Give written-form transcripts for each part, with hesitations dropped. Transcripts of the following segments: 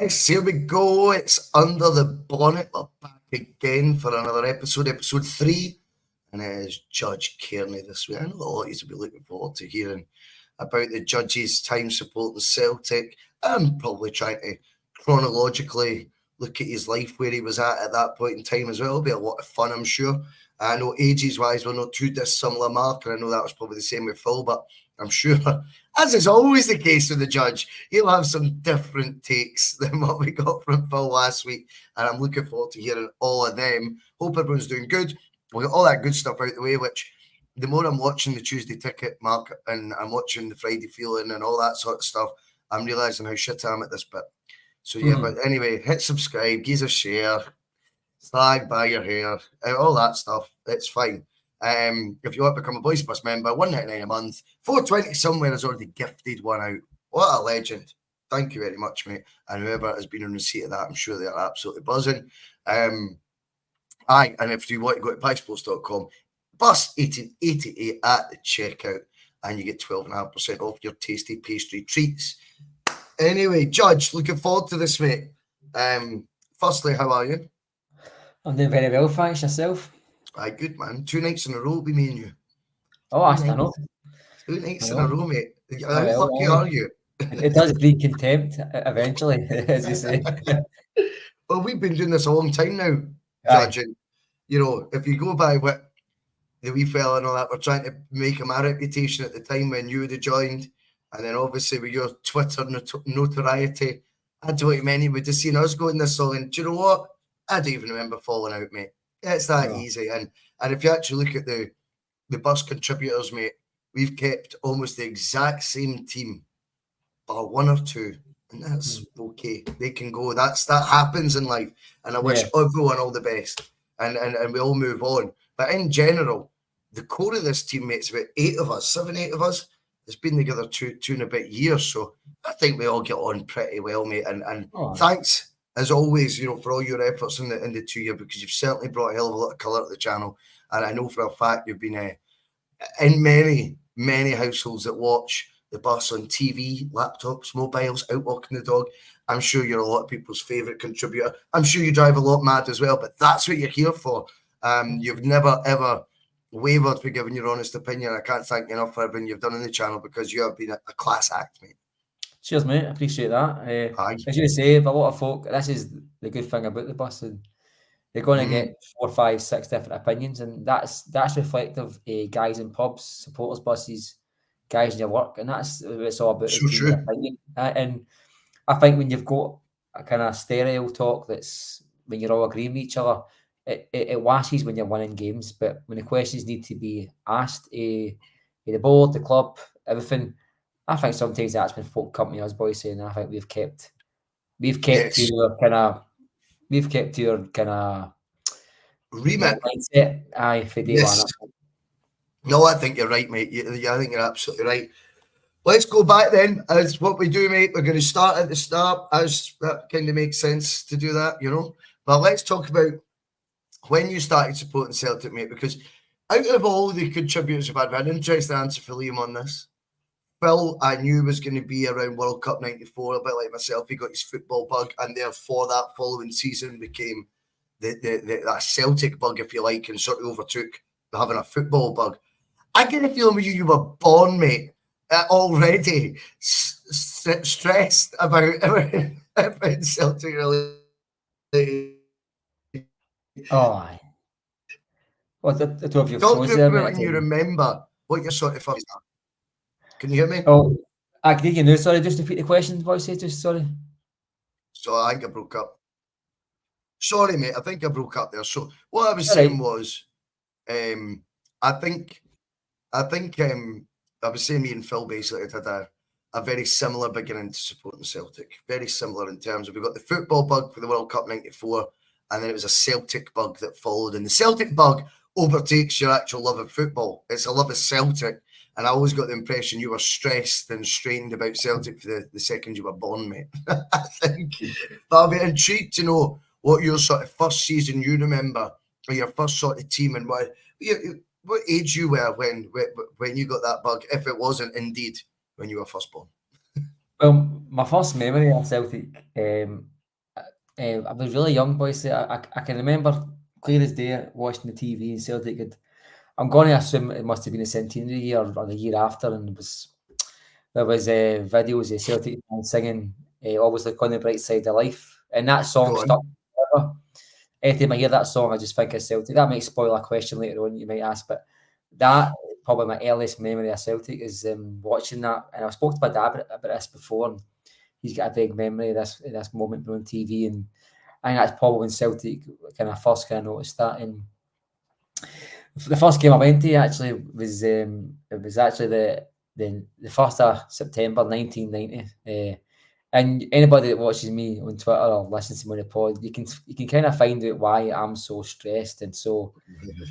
Yes, here we go. It's Under the Bonnet. We're back again for another episode 3. And it is Judge Cairney this week. I know a lot of you will be looking forward to hearing about the Judge's time supporting Celtic. I'm probably trying to chronologically look at his life where he was at that point in time as well. It'll be a lot of fun, I'm sure. I know ages-wise we're not too dissimilar, Mark, and I know that was probably the same with Phil, but I'm sure, as is always the case with the Judge, he'll have some different takes than what we got from Phil last week, and I'm looking forward to hearing all of them. Hope everyone's doing good. We got all that good stuff out the way, which the more I'm watching the Tuesday Ticket, Mark, and I'm watching the Friday Feeling and all that sort of stuff, I'm realising how shit I am at this bit. So yeah, but anyway, hit subscribe, give us a share, slag by your hair, all that stuff. It's fine. If you want to become a Bhoycie Bus member, $1.99 a month, $4.20 somewhere has already gifted one out. What a legend. Thank you very much, mate. And whoever has been on receipt of that, I'm sure they are absolutely buzzing. And if you want to go to piesports.com, Bus 1888 at the checkout, and you get 12.5% off your tasty pastry treats. Anyway, Judge, looking forward to this, mate. Firstly, how are you? I'm doing very well, thanks. Yourself? Aye, good, man. 2 nights in a row, be me and you. Oh, I know. 2 nights in a row, mate. How well, lucky are you? It does breed contempt eventually, as you say. Well, we've been doing this a long time now, Judge. And, you know, if you go by what the wee fella and all that, we're trying to make him a reputation at the time when you would have joined. And then obviously with your Twitter notoriety, I don't many would have seen us going this song. And do you know what? I don't even remember falling out, mate. It's that easy. And if you actually look at the Bus contributors, mate, we've kept almost the exact same team, but 1 or 2. And that's okay. They can go. That happens in life. And I wish everyone all the best. And we all move on. But in general, the core of this team, mate, it's about 7, 8 of us. It's been together two and a bit years. So I think we all get on pretty well, mate. And thanks, as always, you know, for all your efforts in the 2 year, because you've certainly brought a hell of a lot of colour to the channel. And I know for a fact you've been in many, many households that watch the Bus on TV, laptops, mobiles, out walking the dog. I'm sure you're a lot of people's favourite contributor. I'm sure you drive a lot mad as well, but that's what you're here for. You've never, ever wavered for giving your honest opinion. I can't thank you enough for everything you've done on the channel, because you have been a class act, mate. Cheers, mate. I appreciate that. As you say, a lot of folk, this is the good thing about the Bus, and they're going to get 4, 5, 6 different opinions, and that's reflective of guys in pubs, supporters buses, guys in your work, and that's what it's all about. So true. Opinion. And I think when you've got a kind of stereo talk, that's when you're all agreeing with each other, it washes when you're winning games. But when the questions need to be asked, the board, the club, everything, I think sometimes that's when folk come to us, Bhoycie, and I think we've kept to your kind of remit. Mindset. Aye, for day one. No, I think you're right, mate. I think you're absolutely right. Let's go back then, as what we do, mate. We're going to start at the start, as that kind of makes sense to do that, you know. But let's talk about when you started supporting Celtic, mate, because out of all the contributors we've had, we had an interesting answer for Liam on this. Phil, I knew was going to be around World Cup 94, a bit like myself. He got his football bug, and therefore that following season became that Celtic bug, if you like, and sort of overtook having a football bug. I get a feeling with you were born, mate, already stressed about everything Celtic related. Oh, aye. Well, the two of you Talk froze to there, me mate. when you remember what your sort of first. Can you hear me? Oh, I can hear you now. Sorry, just repeat the question, Bhoycie. Just sorry. So I think I broke up. Sorry, mate. I think I broke up there. So what I was saying was, I think I was saying me and Phil basically had a very similar beginning to supporting Celtic. Very similar in terms of we got the football bug for the World Cup 94, and then it was a Celtic bug that followed. And the Celtic bug overtakes your actual love of football. It's a love of Celtic. And I always got the impression you were stressed and strained about Celtic for the second you were born, mate. I think. But I'll be intrigued to know what your sort of first season you remember, or your first sort of team, and what age you were when you got that bug, if it wasn't indeed when you were first born. Well, my first memory of Celtic, I was really young, boys. I can remember clear as day watching the TV and Celtic had. I'm going to assume it must have been a centenary year or the year after, and there was videos of Celtic fans singing "Always Look on the Bright Side of Life," and that song Go stuck on. forever. Every time I hear that song, I just think of Celtic. That might spoil a question later on you might ask, but that probably my earliest memory of Celtic is watching that. And I spoke to my dad about this before, and he's got a big memory of this moment on TV, and I think that's probably when Celtic kind of first kind of noticed that. And the first game I went to actually was it was actually the 1st of September 1990. And anybody that watches me on Twitter or listens to me on the pod, you can kind of find out why I'm so stressed and so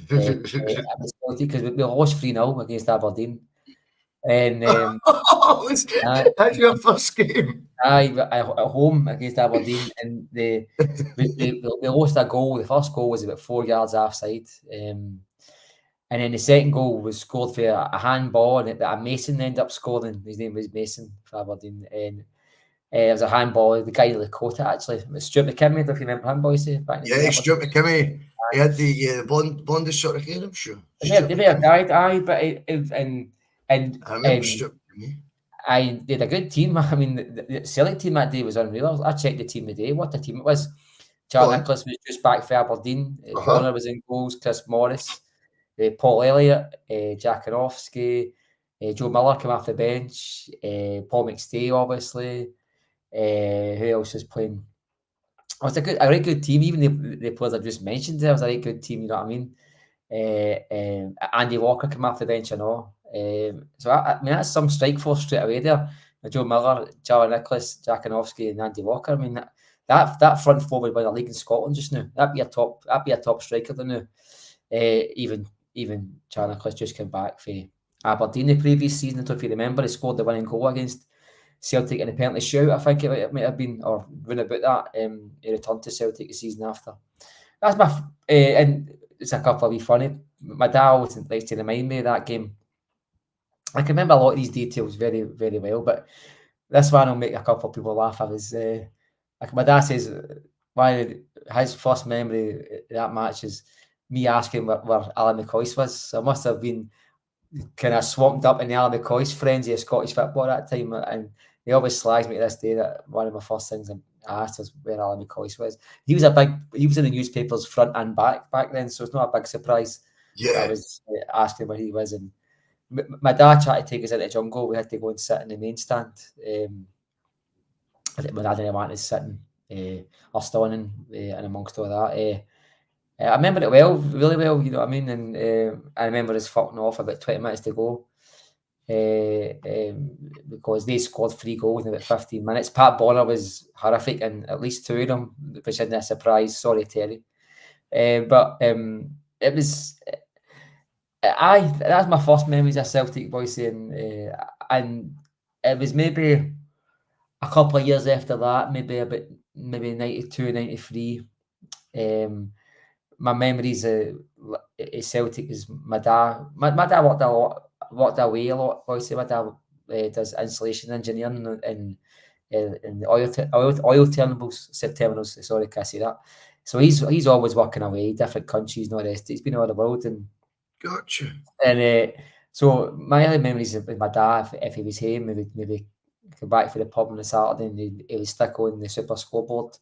because we lost 3-0 against Aberdeen. And That's your first game. at home against Aberdeen, and we lost a goal. The first goal was about 4 yards offside. And then the second goal was scored for a handball, and a Mason ended up scoring. His name was Mason for Aberdeen. And it was a handball. The guy that caught it, actually. It was Stuart McKinney, if you remember him, Bhoycie, back in the day. Yeah, Stuart McKinney. He had the blondest sort of hair, I'm sure. They may have died, aye, but I remember Stuart McKinney. they had a good team. I mean, the Celtic team that day was unreal. I checked the team today. What a team it was. Charles Nicholas was just back for Aberdeen. Connor was in goals. Chris Morris. Paul Elliott, Jakanowski, Joe Miller came off the bench, Paul McStay, obviously. Who else was playing? It was a very good team. Even the players I just mentioned, there was a very good team. You know what I mean? Andy Walker came off the bench and all. So I mean, that's some strike force straight away there. Joe Miller, Charlie Nicholas, Jakanowski, and Andy Walker. I mean, that front four would win a league in Scotland just now. That'd be a top striker than now. Even Charlie Nicholas just came back for Aberdeen the previous season. I don't know if you remember, he scored the winning goal against Celtic in a penalty shootout. I think it might have been, or round about that. He returned to Celtic the season after. That's my and it's a couple of wee funny. My dad always likes to remind me of that game. I can remember a lot of these details very, very well, but this one will make a couple of people laugh. I was like my dad says, his first memory of that match is me asking where Alan McCoist was. So I must have been kind of swamped up in the Alan McCoist frenzy of Scottish football at that time. And he always slags me to this day that one of my first things I asked was where Alan McCoist was. He was in the newspapers front and back then, so it's not a big surprise. Yeah. I was asking where he was. And my dad tried to take us into the jungle. We had to go and sit in the main stand. I think my dad didn't want us sitting or standing and amongst all that. I remember it really well, you know what I mean? And I remember us fucking off about 20 minutes to go because they scored 3 goals in about 15 minutes. Pat Bonner was horrific, and at least 2 of them, which isn't a surprise. Sorry, Terry. But it was... that's my first memories of Celtic, Bhoycie, and it was maybe a couple of years after that, maybe 92, 93. My memories of Celtic is my dad. My dad worked away a lot. Obviously, my dad does installation engineering in the oil terminals. Sorry, can't say that. So he's always working away, different countries, and all the rest. He's been all the world, and gotcha. And so my early memories with my dad, if he was home, maybe come back for the pub on a Saturday, and he would stick on the Super Scoreboard.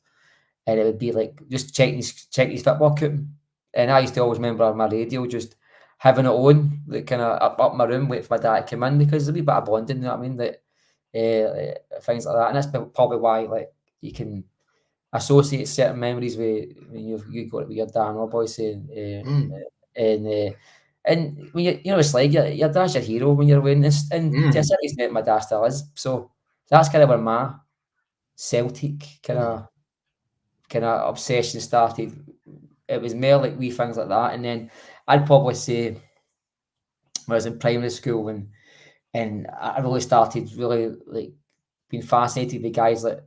And it would be like just checking his football coupon. And I used to always remember on my radio just having it on, like kind of up my room, wait for my dad to come in, because there's a wee bit of bonding, you know what I mean? That things like that. And that's probably why like you can associate certain memories with when you got it with your dad or Bhoycie. And when you know, it's like your dad's your hero when you're winning this. And to a certain extent, my dad still is. So that's kind of where my Celtic kind of obsession started. It was more like wee things like that. And then I'd probably say when I was in primary school and I really started like being fascinated with guys like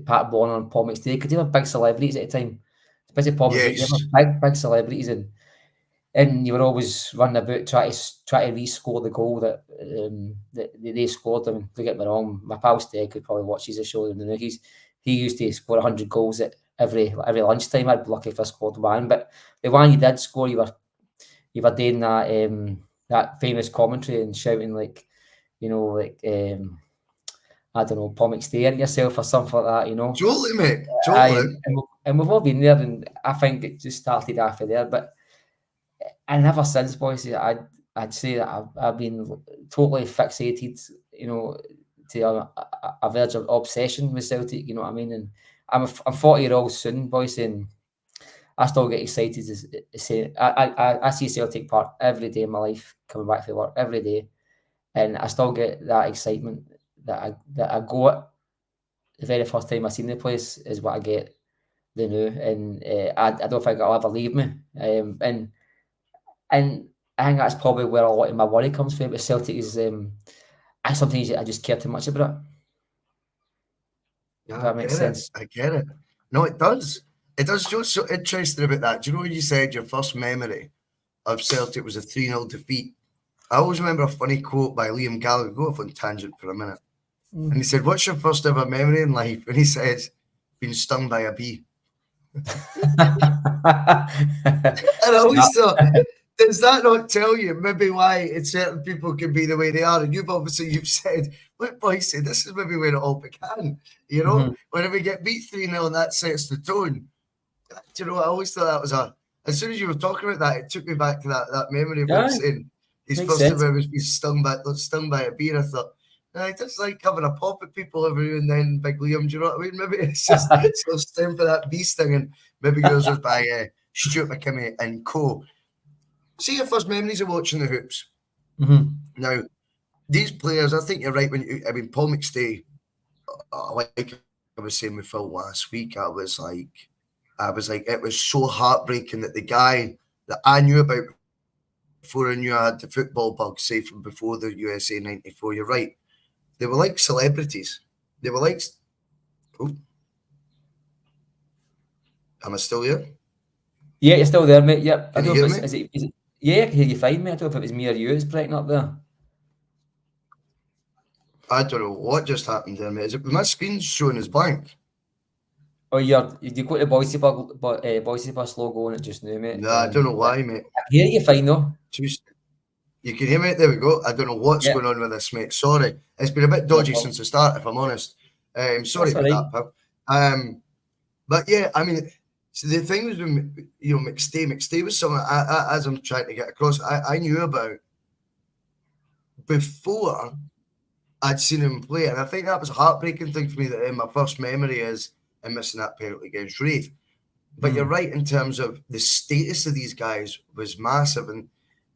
Pat Bonner and Paul McStay, because they were big celebrities at the time. Especially Paul McStay, they were big celebrities. And and you were always running about trying to re-score the goal that they scored. I mean, don't get me wrong, my pal Steg could probably watch his show. He used to score 100 goals at every lunchtime. I'd be lucky if I scored one, but the one you did score, you were doing that famous commentary and shouting like, I don't know, Paul McStay at yourself or something like that, Totally, mate. Totally. And we've all been there, and I think it just started after there. But and ever since, Bhoycie, I'd say that I've been totally fixated, to a verge of obsession with Celtic. You know what I mean? And I'm 40-year-old soon, Bhoycie, and I still get excited. I see Celtic Park every day in my life, coming back to work every day, and I still get that excitement that I got the very first time I seen the place is what I get the new, and I don't think it'll ever leave me. And I think that's probably where a lot of my worry comes from. But Celtic is, sometimes I just care too much about it. Yeah, If that makes sense. I get it. No, it does. It does. What's so interesting about that? Do you know when you said your first memory of Celtic was a 3-0 defeat? I always remember a funny quote by Liam Gallagher. Go off on tangent for a minute. And he said, "What's your first ever memory in life?" And he says, "Being stung by a bee." And I always thought, does that not tell you maybe why certain people can be the way they are? And you've said, look, Bhoycie, this is maybe where it all began. Whenever we get beat 3-0 and that sets the tone. Do you know, I always thought that was as soon as you were talking about that, it took me back to that memory of him saying his first ever was being stung by a bee. And I thought, I just like having a pop at people every now and then, Big Liam. Do you know what I mean? Maybe it's just so stem for that bee sting, and maybe yours was by Stuart McKimmie and co. See your first memories of watching the hoops. Now, these players, I think you're right. Paul McStay, like I was saying with Phil last week, I was like, it was so heartbreaking that the guy that I knew about before I knew I had the football bug, say from before the USA 94, you're right. They were like celebrities. They were like, am I still here? Yeah, you're still there, mate. Yep. Can you hear me? Is it, yeah, I can hear you fine, mate. I don't know if it was me or you. It's breaking up there. I don't know what just happened there, mate. My screen's showing as blank. Oh, you got the Bhoycie Bus logo on it just now, mate. No, I don't know why, mate. I can hear you fine, though. You can hear me? There we go. I don't know what's going on with this, mate. Sorry. It's been a bit dodgy since the start, if I'm honest. Sorry about that, pal. But yeah, I mean, so the thing was with, McStay was someone, as I'm trying to get across, I knew about before I'd seen him play. And I think that was a heartbreaking thing for me, that my first memory is him missing that penalty against Wraith. But you're right in terms of the status of these guys was massive. And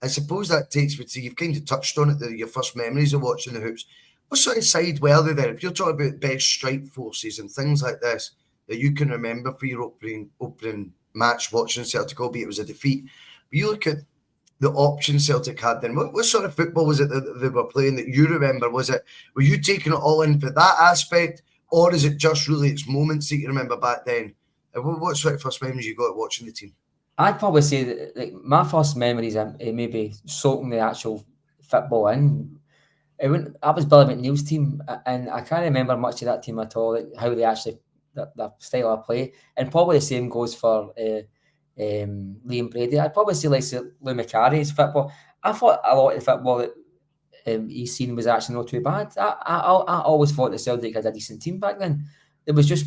I suppose that takes me to, you've kind of touched on it, your first memories of watching the hoops. What sort of side were they there? If you're talking about best strike forces and things like this that you can remember for your opening match watching Celtic, albeit it was a defeat, but you look at the options Celtic had then. What sort of football was it that they were playing that you remember? Were you taking it all in for that aspect, or is it just really its moments that you remember back then? What sort of first memories you got watching the team? I'd probably say that my first memories are maybe soaking the actual football in. I was Billy McNeil's team, and I can't remember much of that team at all, how they actually, the style of play. And probably the same goes for Liam Brady. I'd probably say like Lou McCarry's football. I thought a lot of the football that he's seen was actually not too bad. I always thought that Celtic had a decent team back then. There was just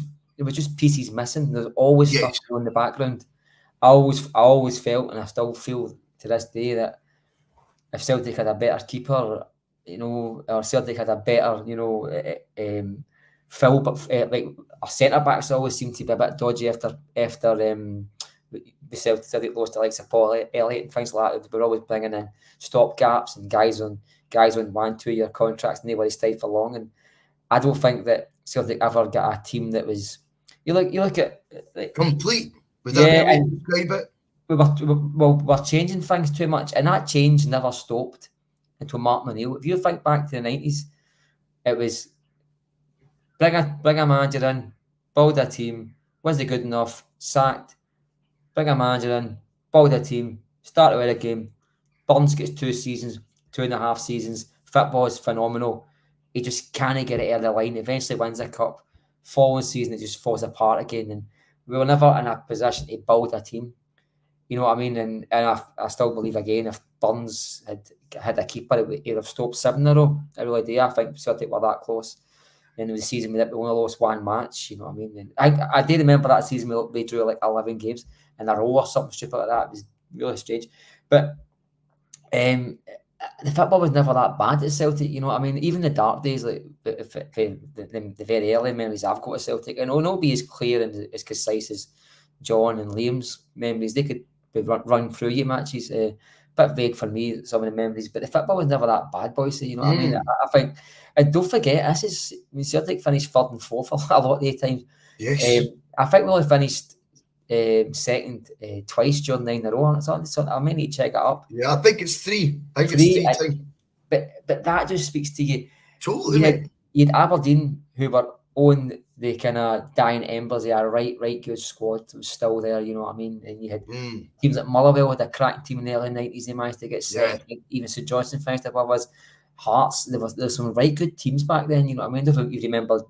pieces missing. There's always stuff in the background. I always felt, and I still feel to this day, that if Celtic had a better keeper, or Celtic had a better, like our centre backs always seem to be a bit dodgy after the Celtic lost to like Paul Elliott and things like that. We're always bringing in stop gaps and guys on 1-2 year contracts, and they were stayed for long. And I don't think that Celtic ever got a team that was you look at like, complete. Was that how you describe it? We're changing things too much, and that change never stopped until Mark O'Neill. If you think back to the 90s, it was bring a manager in, build a team, was it good enough, sacked, bring a manager in, build a team, Start with a game. Burns gets 2.5 seasons. Football is phenomenal. He just can't get it out of the line. Eventually wins a cup. Following season, it just falls apart again. And we were never in a position to build a team. You know what I mean? And I still believe, again, if Burns had a keeper, he'd have stopped 7 in a row. I really do. I think Celtic were that close. And it was a season we only lost 1 match, you know what I mean? And I do remember that season they drew like 11 games in a row or something stupid like that. It was really strange. But the football was never that bad at Celtic, you know what I mean? Even the dark days, like the very early memories I've got of Celtic, and it'll not be as clear and as concise as John and Liam's memories. They could run through you matches. Bit vague for me, some of the memories, but the football was never that bad, Bhoycie, you know what I mean? I think, and don't forget, Celtic finished 3rd and 4th a lot of the time. Yes. I think we only finished second twice during 9 in a row. So I may need to check it up. Yeah, I think it's 3. I think it's 3 times. But that just speaks to you. Totally, mate. You had Aberdeen, who were on the kind of dying embers. They had a right good squad. It was still there, you know what I mean? And you had teams like Motherwell had a cracking team in the early 90s. They managed to get second. Yeah. Even St Johnstone finished above us. Hearts, there was some right good teams back then, you know what I mean? If you remember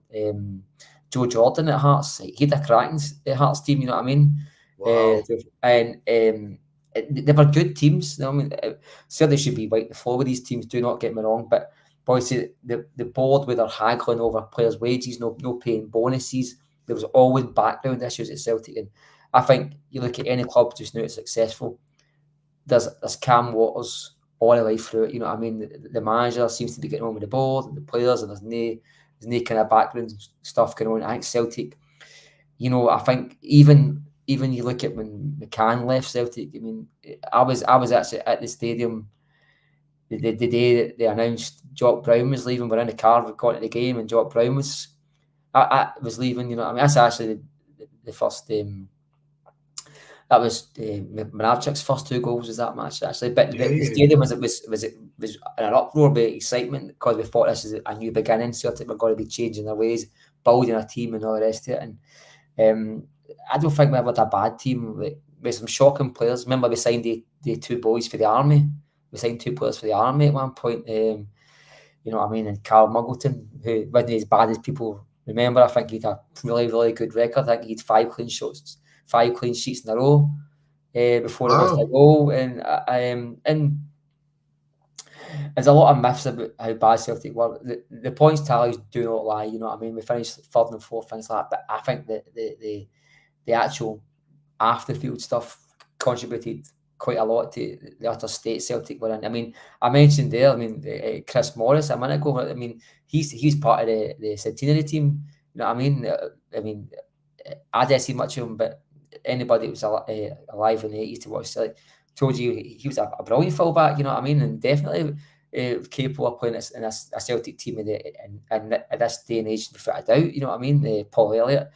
Joe Jordan at Hearts, he had a cracking Hearts team, you know what I mean? Wow. And they were good teams. You know what I mean? Certainly should be wiped the floor with these teams, do not get me wrong, but Bhoycie, the board with their haggling over players' wages, no paying bonuses. There was always background issues at Celtic, and I think you look at any club just now that's successful. There's calm waters all the way through it. You know what I mean? The manager seems to be getting on with the board and the players, and there's no kind of background stuff going on. I think Celtic, you know, I think even you look at when McCann left Celtic. I mean, I was actually at the stadium the day that they announced Jock Brown was leaving. We're in the car, we got to the game, and Jock Brown was leaving. You know, I mean, that's actually the first. That was Managerial's first 2 goals was that match actually. But the stadium was in an uproar by excitement because we thought this is a new beginning. Celtic were going to be changing their ways, building a team, and all the rest of it. And I don't think we ever had a bad team with some shocking players. Remember, we signed the 2 boys for the army. We signed 2 players for the army at one point. You know what I mean? And Carl Muggleton, who wasn't as bad as people remember. I think he had a really good record. I think he had 5 clean sheets in a row before he lost a goal. And there's a lot of myths about how bad Celtic were. The points tallies do not lie. You know what I mean? We finished 3rd and 4th, things like that. But I think that the actual after-field stuff contributed quite a lot to the utter state Celtic were in. I mean, I mentioned there, Chris Morris a minute ago. I mean, he's part of the centenary team. You know what I mean? I didn't see much of him, but anybody that was alive in the 80s to watch Celtic told you he was a brilliant fullback. You know what I mean? And definitely capable of playing in a Celtic team and at this day and age, without a doubt. You know what I mean? Paul Elliott.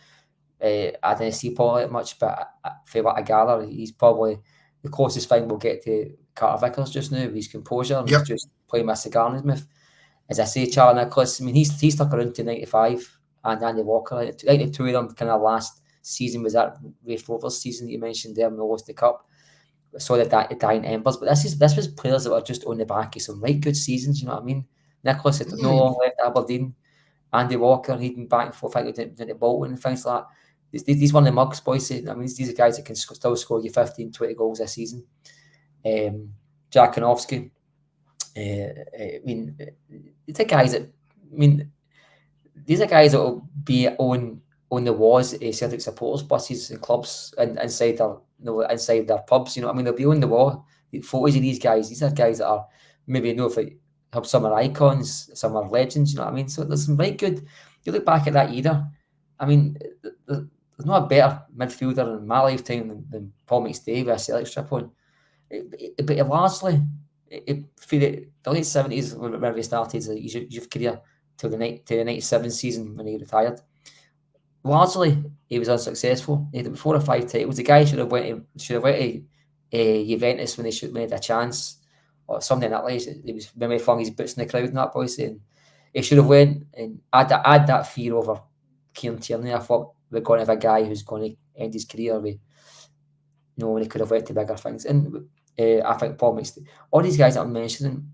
I didn't see Paul Elliott much, but for what I gather, he's probably the closest thing we'll get to Carter Vickers just now with his composure and he's just playing with a cigar in his mouth. As I say, Charlie Nicholas, I mean, he's stuck around to 95 and Andy Walker. I think the 2 of them kind of last season was that Rafe Rovers season that you mentioned there when they lost the cup. So that dying embers. But this was players that were just on the back of some right good seasons, you know what I mean? Nicholas had no long left at Aberdeen. Andy Walker, he'd been back and forth, I think, to Bolton and things like that. These one of the mugs, Bhoycie. I mean, these are guys that can still score you 15, 20 goals a season. Jarkonovski. I mean, these are guys that will be on the walls of Celtic supporters buses and clubs and inside their pubs. You know what I mean? They'll be on the wall. The photos of these guys. These are guys that are maybe some are icons, some are legends. You know what I mean? So there's some right good. You look back at that era. I mean, there's not a better midfielder in my lifetime than Paul McStay with a Celtic strip on. But largely, for the late 70s, whenever he started his youth career till the 97 season when he retired, largely he was unsuccessful. He had 4 or 5 titles. The guy should have went to Juventus when they had a chance, or something like that. He was maybe flung his boots in the crowd and that, boy, saying he should have went and add that fear over Kieran Tierney. I thought we're going to have a guy who's going to end his career with, when he could have went to bigger things. And I think Paul makes all these guys that I'm mentioning.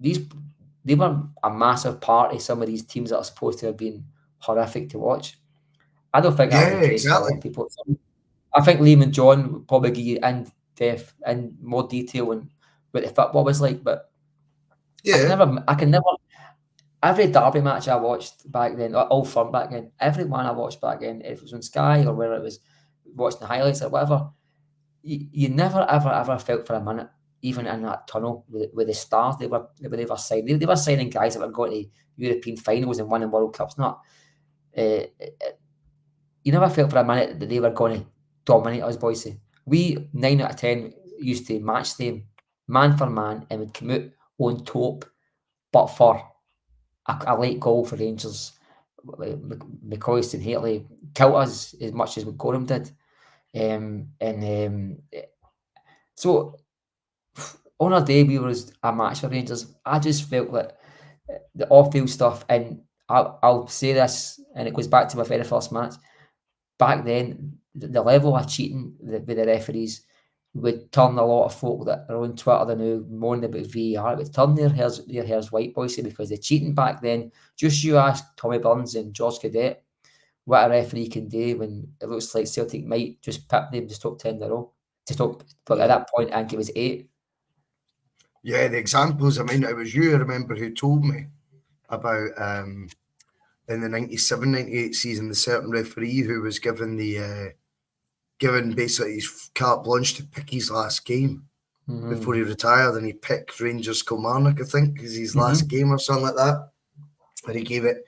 They were a massive part of some of these teams that are supposed to have been horrific to watch. I don't think that was Yeah, the case for a lot exactly. of people. I think Liam and John would probably give you in more detail on what the football was like, but I can never. Every derby match I watched back then, Old Firm back then, every one I watched back then, if it was on Sky or where it was watching the highlights or whatever, you never ever felt for a minute, even in that tunnel with the stars they were signing. They were signing guys that were going to European finals and winning World Cups. Not you never felt for a minute that they were going to dominate us, Bhoycie. We 9 out of 10 used to match them man for man and would come out on top, but for a late goal for Rangers. McCoist and Haley killed us as much as Gorham did. So on our day, we were a match for Rangers. I just felt that the off-field stuff, and I'll say this, and it goes back to my very first match. Back then, the level of cheating with the referees would turn a lot of folk that are on Twitter now moaning about VAR. It would turn their hairs white, Bhoycie, because the cheating back then, just you ask Tommy Burns and George Cadet what a referee can do when it looks like Celtic might just pip them to stop 10 in a row. But at that point, I think it was 8. Yeah, the examples, I mean, it was you, I remember, who told me about in the 97-98 season, the certain referee who was given basically his carte blanche to pick his last game before he retired, and he picked Rangers Kilmarnock, I think, as his last game or something like that. And he gave it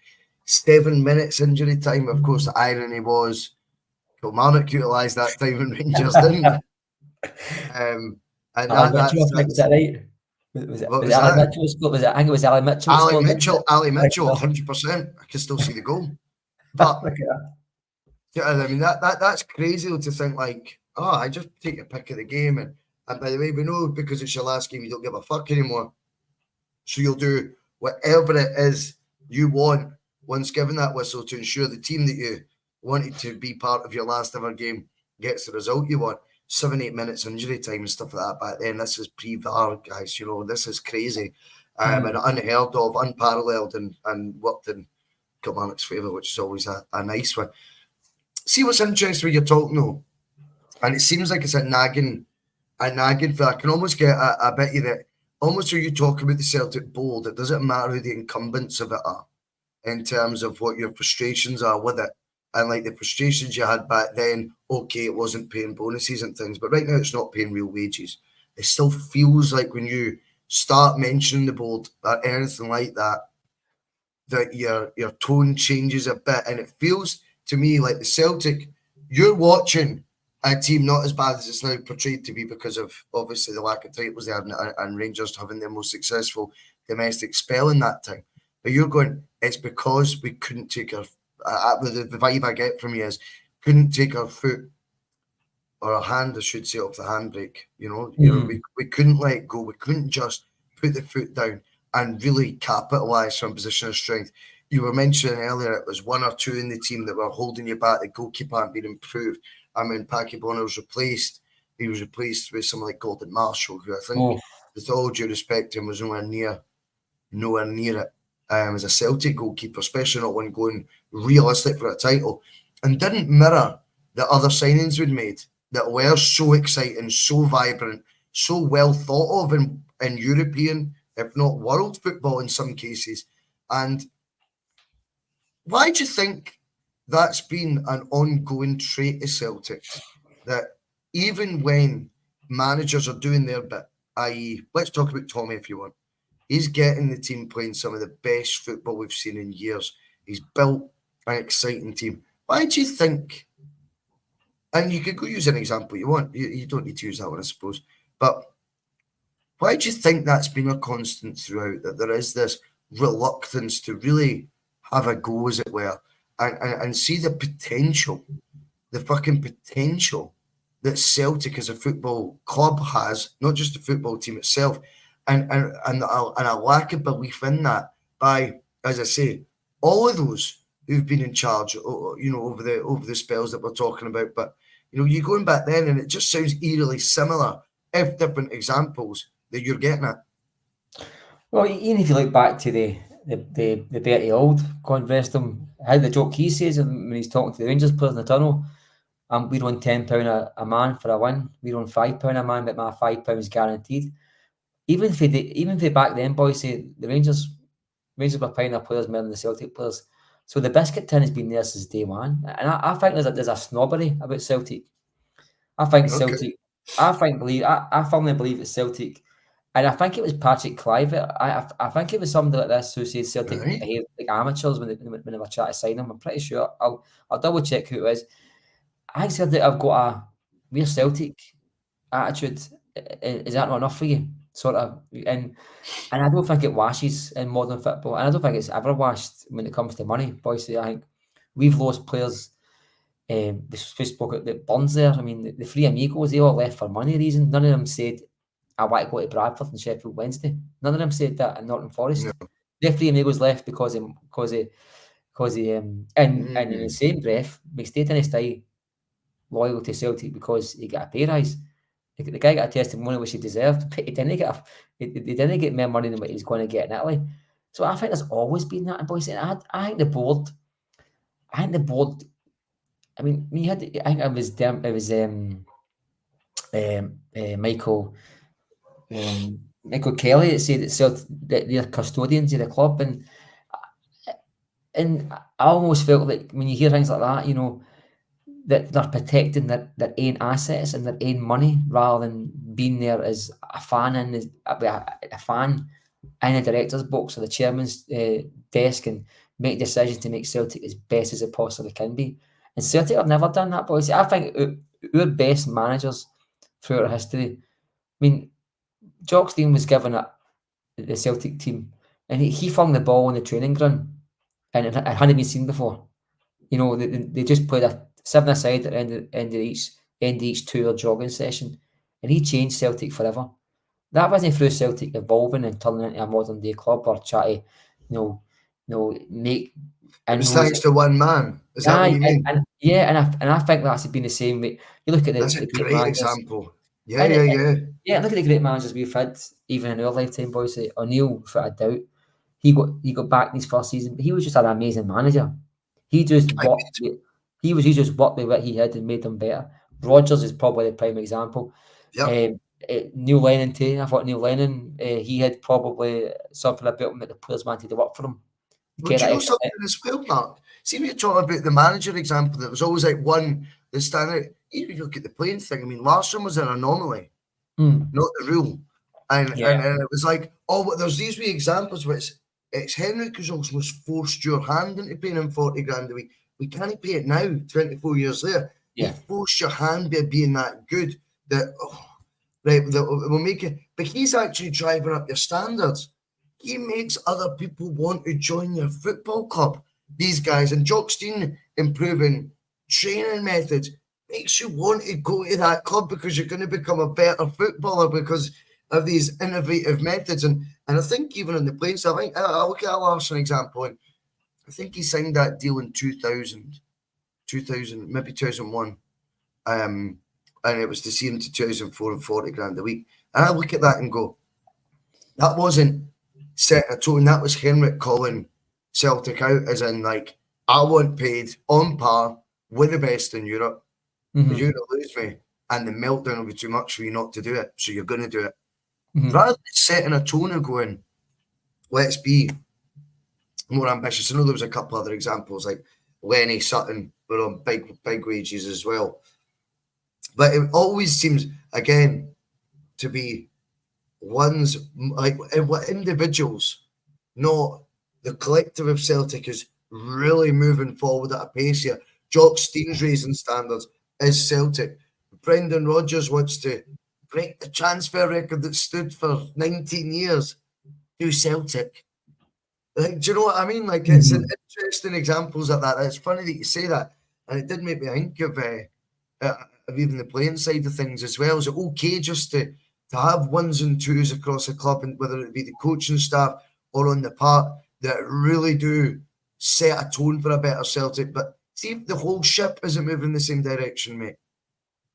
7 minutes injury time. Of course, the irony was Kilmarnock utilised that time and Rangers didn't. And was that right? Was it Ali Mitchell scored? Was it? I think it was Ali Mitchell. Ali Mitchell, 100%. I can still see the goal. But I mean, that's crazy to think like, oh, I just take a pick of the game, and by the way, we know because it's your last game, you don't give a fuck anymore. So you'll do whatever it is you want once given that whistle to ensure the team that you wanted to be part of your last ever game gets the result you want. 7-8 minutes injury time and stuff like that back then. This is pre-VAR, guys. You know, this is crazy and unheard of, unparalleled, and worked in Kilmarnock's favour, which is always a nice one. See what's interesting when you're talking though, and it seems like it's a nagging for. I can almost get a bit of that. Almost when you talk about the Celtic board, it doesn't matter who the incumbents of it are in terms of what your frustrations are with it. And like the frustrations you had back then, okay, it wasn't paying bonuses and things, but right now it's not paying real wages. It still feels like when you start mentioning the board or anything like that, that your tone changes a bit. And it feels to me like the Celtic, you're watching a team not as bad as it's now portrayed to be because of obviously the lack of titles they had and Rangers having their most successful domestic spell in that time. But you're going, it's because we couldn't take our the vibe I get from you is couldn't take our foot or our hand, I should say, off the handbrake. You know, we couldn't let go. We couldn't just put the foot down and really capitalise from a position of strength. You were mentioning earlier it was 1 or 2 in the team that were holding you back. The goalkeeper hadn't been improved. I mean, Packy Bonner was replaced. He was replaced with someone like Gordon Marshall, who I think, with all due respect to him, was nowhere near it. As a Celtic goalkeeper, especially not one going realistic for a title, and didn't mirror the other signings we'd made that were so exciting, so vibrant, so well thought of in European, if not world football in some cases. And why do you think that's been an ongoing trait of Celtics? That even when managers are doing their bit, i.e., let's talk about Tommy if you want. He's getting the team playing some of the best football we've seen in years. He's built an exciting team. Why do you think, and you could go use an example you want, you don't need to use that one, I suppose, but why do you think that's been a constant throughout, that there is this reluctance to really have a go, as it were, and see the potential, the fucking potential that Celtic as a football club has, not just the football team itself, and a lack of belief in that by, as I say, all of those who've been in charge, you know, over the spells that we're talking about. But you know, you're going back then, and it just sounds eerily similar F different examples that you're getting at. Well, even if you look back to the Bertie Auld, God rest him, how the joke he says when he's talking to the Rangers players in the tunnel, we're on £10 a man for a win. We're on £5 a man, but my £5 is guaranteed. Even if back then, boys, say the Rangers were paying their players more than the Celtic players. So the biscuit tin has been there since day one, and I think there's a snobbery about Celtic. I think Celtic. I firmly believe it's Celtic, and I think it was Patrick Kluivert. I think it was somebody like this who said Celtic behaved like amateurs when they were trying to sign him. I'm pretty sure. I'll double check who it is. I think Celtic have got we're Celtic attitude. Is that not enough for you? Sort of, and I don't think it washes in modern football, and I don't think it's ever washed when it comes to money. Bhoycie, I think we've lost players. We spoke about the Burns there. I mean, the three amigos, they all left for money reasons. None of them said, I want to go to Bradford and Sheffield Wednesday. None of them said that in Norton Forest. No. The three amigos left because and in the same breath, McStay didn't stay loyal to Celtic because he got a pay rise. The guy got a testimonial which he deserved, but he didn't get more money than what he was going to get in Italy. So I think there's always been that in Bhoycie. I think the board. I mean, we had. I think it was Michael Kelly that said that they're custodians of the club, and I almost felt like when you hear things like that, you know, that they're protecting their own assets and their own money rather than being there as a fan in a fan in the director's box or the chairman's desk and make decisions to make Celtic as best as it possibly can be. And Celtic have never done that, boys. I think our best managers throughout our history. I mean, Jock Stein was given the Celtic team, and he flung the ball on the training ground, and it hadn't been seen before. You know, they just played a 7-a-side at the end of each tour jogging session, and he changed Celtic forever. That wasn't through Celtic evolving and turning into a modern day club or try to, make. It was thanks to one man. Is that what you mean? And I think that's been the same way. You look at that's the a great example. Yeah. Look at the great managers we've had, even in our lifetime, boys. O'Neill, without a doubt, he got back in his first season, but he was just an amazing manager. He just worked with what he had and made them better. Rodgers is probably the prime example. Yep. Neil Lennon too. I thought Neil Lennon, he had probably something about him that the players wanted to work for him. Well, do you know something as well, Mark? See, when you're talking about the manager example, that was always like one that stand out. Even if you look at the playing thing, I mean, Larsson was an anomaly, not the rule. And it was like, but there's these wee examples where it's Henrik who's almost forced your hand into paying him 40 grand a week. We can't pay it now, 24 years later. Yeah. He forced your hand by being that good that, that will make it. But he's actually driving up your standards. He makes other people want to join your football club. These guys, and Jock Stein improving training methods makes you want to go to that club because you're going to become a better footballer because of these innovative methods. And I think even in the playing stuff, I look at a Larsson example, and I think he signed that deal in 2000, maybe 2001. And it was to see him to 2004 and 40 grand a week. And I look at that and go, that wasn't set a tone. That was Henrik calling Celtic out, as in, like, I want paid on par with the best in Europe. You're going to lose me, and the meltdown will be too much for you not to do it, so you're going to do it. Rather than setting a tone of going, let's be more ambitious. I know there was a couple other examples, like Lenny, Sutton were on big wages as well. But it always seems, again, to be ones like individuals, not the collective of Celtic, is really moving forward at a pace here. Jock Stein's raising standards is Celtic. Brendan Rodgers wants to break the transfer record that stood for 19 years to Celtic. Like, do you know what I mean? Like, it's an interesting examples of that. It's funny that you say that, and it did make me think of even the playing side of things as well. Is it okay just to have ones and twos across a club, and whether it be the coaching staff or on the park, that really do set a tone for a better Celtic? But see if the whole ship isn't moving in the same direction, mate.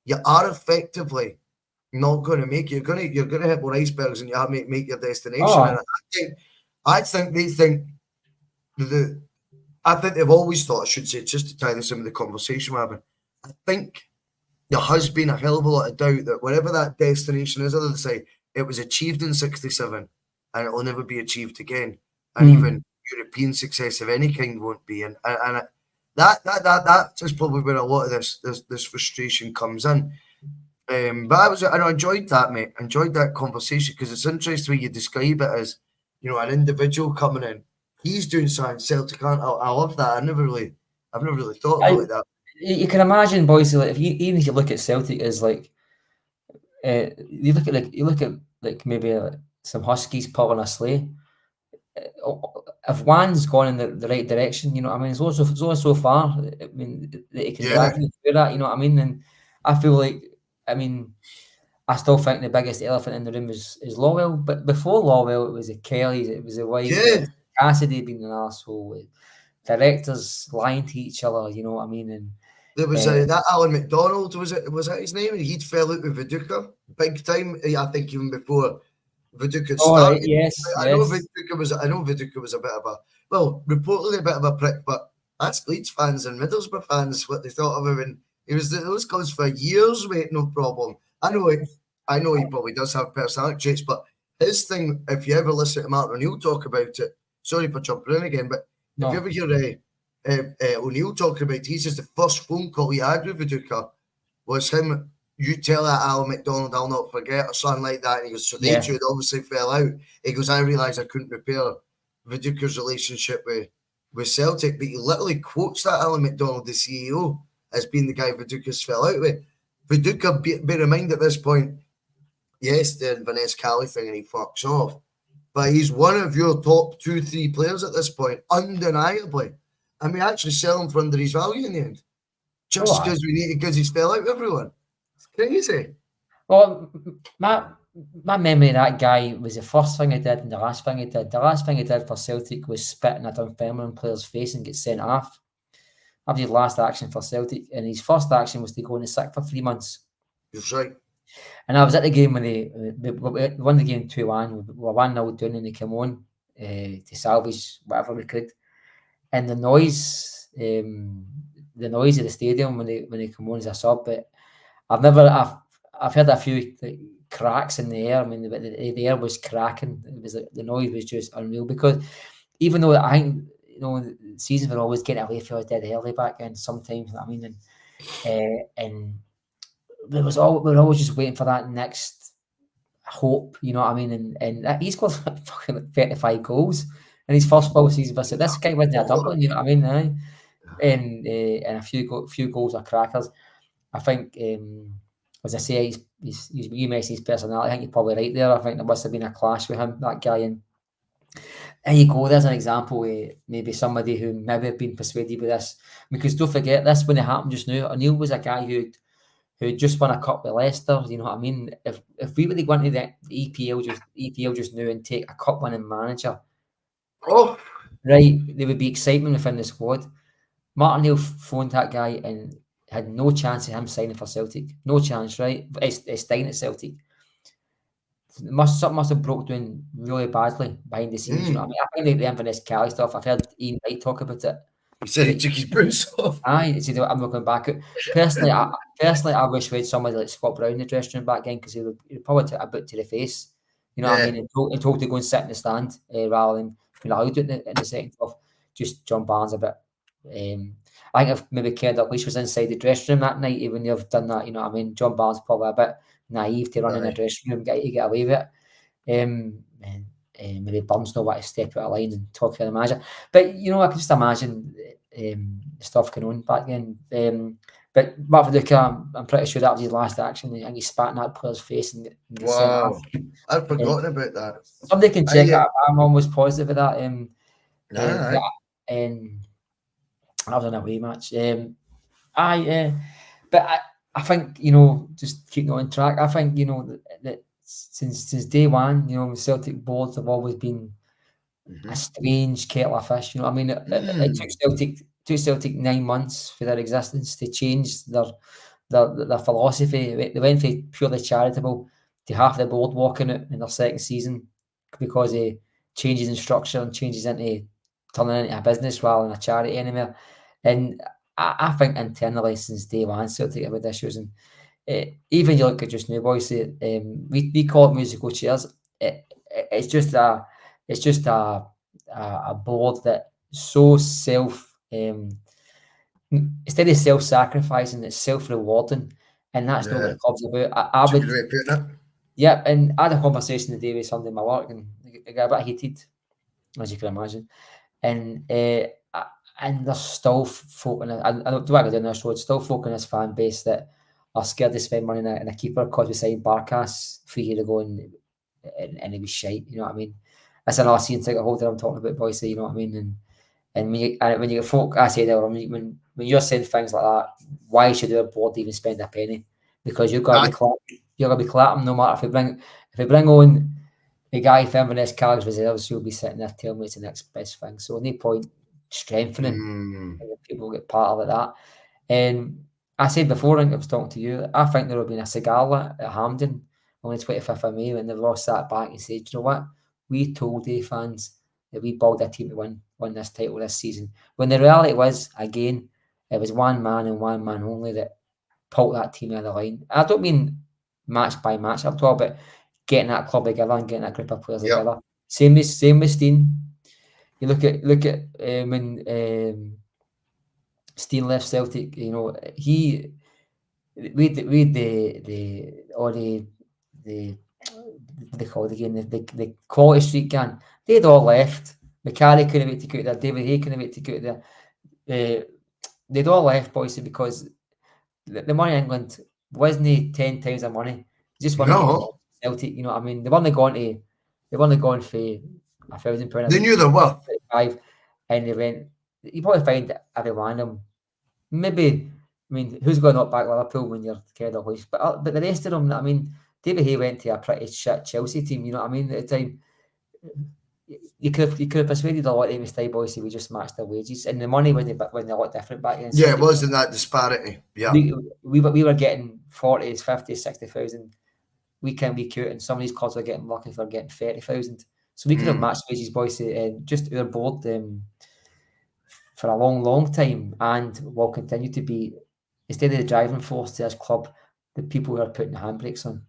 You are effectively not going to make it. You're gonna hit more icebergs and you have to make your destination. Oh, And I think they think I think they've always thought, I should say, just to tie this in with the conversation we're having, I think there has been a hell of a lot of doubt that whatever that destination is, other than say it was achieved in '67 and it will never be achieved again, and even European success of any kind won't be. And that is probably where a lot of this frustration comes in. But I enjoyed that, mate. Enjoyed that conversation because it's interesting when you describe it as, an individual coming in. He's doing something Celtic aren't. I love that. I've never really thought of it like that. You can imagine, boys, like even if you look at Celtic as like, you look at maybe some Huskies pulling a sleigh. If one's gone in the right direction, it's only so far. I mean, that it can drag you through that. You know what I mean? And I feel like, I still think the biggest elephant in the room is Lawwell. But before Lawwell, it was the Kellys, it was the White, Cassidy being an arsehole, directors lying to each other. You know what I mean? And there was that Alan McDonald, was that his name? And he'd fell out with Viduka big time. I think even before Viduka started. Yes, I know Viduka was a bit of reportedly a bit of a prick, but ask Leeds fans and Middlesbrough fans what they thought of him. And he was those guys for years, mate, no problem. I know he probably does have personality traits, but his thing, if you ever listen to Martin O'Neill talk about it, sorry for jumping in again, but if you ever hear O'Neill talking about it, he says the first phone call he had with Viduka was him, you tell that Alan McDonald I'll not forget, or something like that. And he goes, so they two had obviously fell out. He goes, I realised I couldn't repair Viduka's relationship with Celtic, but he literally quotes that Alan McDonald, the CEO, as being the guy Viduka's fell out with. Viduka, bear in mind at this point, yes, the Vanessa Cali thing and he fucks off, but he's one of your top 2-3 players at this point, undeniably. And we actually sell him for under his value in the end, just because he's fell out with everyone. It's crazy. Well, my memory of that guy was the first thing he did and the last thing he did. The last thing he did for Celtic was spit in a Dunfermline player's face and get sent off. That was his last action for Celtic, and his first action was to go in the sick for 3 months. That's right. And I was at the game when they won the game 2-1. We were 1-0 down, and they came on to salvage whatever we could. And the noise of the stadium when they come on as a sub. But I've heard a few cracks in the air. I mean, the air was cracking. It was the noise was just unreal, because even though I think, the seasons were always getting away from us dead early back then sometimes, and we were always just waiting for that next hope, and he scored fucking 35 goals in his first full season. But this guy wasn't a Dublin, you know what I mean? And a few goals are crackers. I think, as I say, you mentioned his personality. I think you're probably right there. I think there must have been a clash with him, that guy, and there you go. There's an example of maybe somebody who maybe have been persuaded with this. Because don't forget, this when it happened just now, O'Neill was a guy who just won a cup with Leicester. You know what I mean? If we were to go into the EPL just now and take a cup winning manager, right, there would be excitement within the squad. Martin O'Neill phoned that guy and had no chance of him signing for Celtic. No chance, right? It's staying at Celtic. Something must have broke down really badly behind the scenes. You know what I mean? I think the Inverness Cali stuff, I've heard Ian Wright talk about it. He said he took his boots off. He said, I'm not going back out. Personally, I wish we had somebody like Scott Brown in the dressing room back then, because he'd probably take a boot to the face. You know what I mean? And told to go and sit in the stand rather than being allowed in the second half. Just John Barnes a bit. I think if maybe Ken Dalglish was inside the dressing room that night, even they've done that, you know what I mean? John Barnes probably a bit naive to run in the dressing room, get away with it. And maybe Burns know what to step out of line and talk to the manager. But, I can just imagine stuff going on back then. But Mark Viduka, I'm pretty sure that was his last action. I think he spat in that player's face and get sent off. I'd forgotten about that. Somebody can check it. I'm almost positive of that. I was on a away match. But I think, just keeping on track, I think, that since day one, Celtic boards have always been a strange kettle of fish. You know what I mean? It took Celtic 9 months for their existence to change their their philosophy. They went from purely charitable to half the board walking out in their second season because of changes in structure and changes into turning into a business rather than a charity anymore. And I think internally since day one, Celtic have had issues. And even you look at just now, Bhoycie, we call it musical chairs. It's just a board that so instead of self-sacrificing, it's self-rewarding, and that's not what the club's about. I That's a would, good way of putting it. yeah, and I had a conversation today with somebody in my work, and it got a bit heated, as you can imagine. And there's still folk, and I don't want to go down this road, still folk in this fan base that are scared to spend money in a keeper because we signed Barkas 3 years ago and it was shite, you know what I mean? That's an season ticket holder I'm talking about, Bhoycie, you know what I mean? And when you get folk, I say that when you're saying things like that, why should our board even spend a penny? Because you've got to be clapping no matter if we bring on the guy from Inverness Carrick's reserves, you'll be sitting there telling me it's the next best thing. So no point strengthening people get part of that. And I said before, I was talking to you, I think there will be a cigar at Hampden on the 25th of May when they've all sat back and said, you know what, we told the fans that we built a team to win this title this season. When the reality was, again, it was one man and one man only that pulled that team out of the line. I don't mean match by match, I'm talking about getting that club together and getting that group of players together. Same with Steen. You look at when Steen left Celtic, you know, they called again the quality street gang. They'd all left. McCarry couldn't wait to go there. David Hay couldn't wait to go there. They'd all left, Bhoycie, because the money in England wasn't 10 times the money. They just want to get Celtic. You know what I mean? They've only gone for £1,000. They knew there were 5, and they went. You probably find every one of them. Maybe, I mean, who's going to knock back Liverpool when you're carried off? But the rest of them, I mean, David Hay went to a pretty shit Chelsea team. You know what I mean? At the time, you could have persuaded a lot of them to stay, Bhoycie. We just matched their wages, and the money wasn't a lot different back then. Yeah, it wasn't that disparity. Yeah, we were getting 40s, 50s, 60,000 week in, week out, and some of these clubs were getting lucky for getting 30,000. So we could have matched wages, Bhoycie, and just our board for a long, long time, and will continue to be, instead of the driving force to this club, the people who are putting the handbrakes on.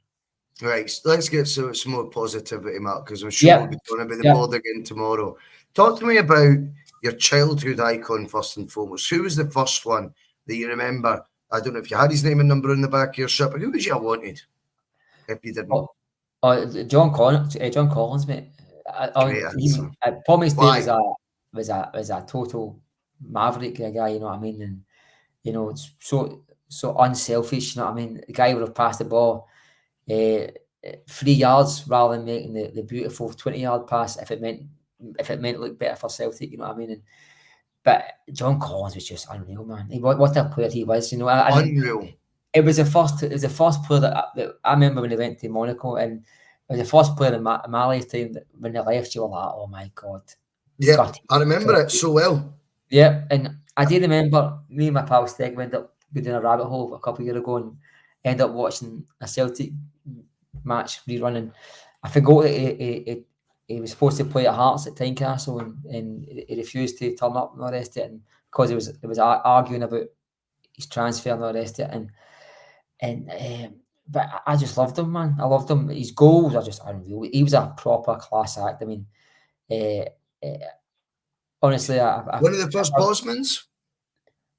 Right, let's get some more positivity, Mark, because I'm sure we'll be talking about the board again tomorrow. Talk to me about your childhood icon first and foremost. Who was the first one that you remember? I don't know if you had his name and number in the back of your shirt, but who was you wanted? If you didn't, John Collins, mate. Paul was a total maverick guy, you know what I mean, and you know, it's so unselfish, you know what I mean. The guy would have passed the ball 3 yards rather than making the beautiful 20-yard pass if it meant look better for Celtic, you know what I mean. But John Collins was just unreal, man. What a player he was, you know. Unreal. It was the first player that I remember when he went to Monaco, and it was the first player in my lifetime that when they left, you were like, oh my God. Yeah, I remember it so well. Yeah, and I do remember me and my pal Steg went up down a rabbit hole a couple of years ago and ended up watching a Celtic match rerun, and I forgot that he was supposed to play at Hearts at Tynecastle and he refused to turn up and all the rest of it, and because it was arguing about his transfer and all the rest of it, but I just loved him, man. I loved him. His goals are just unreal. He was a proper class act. I mean, honestly, one of the first Bosmans.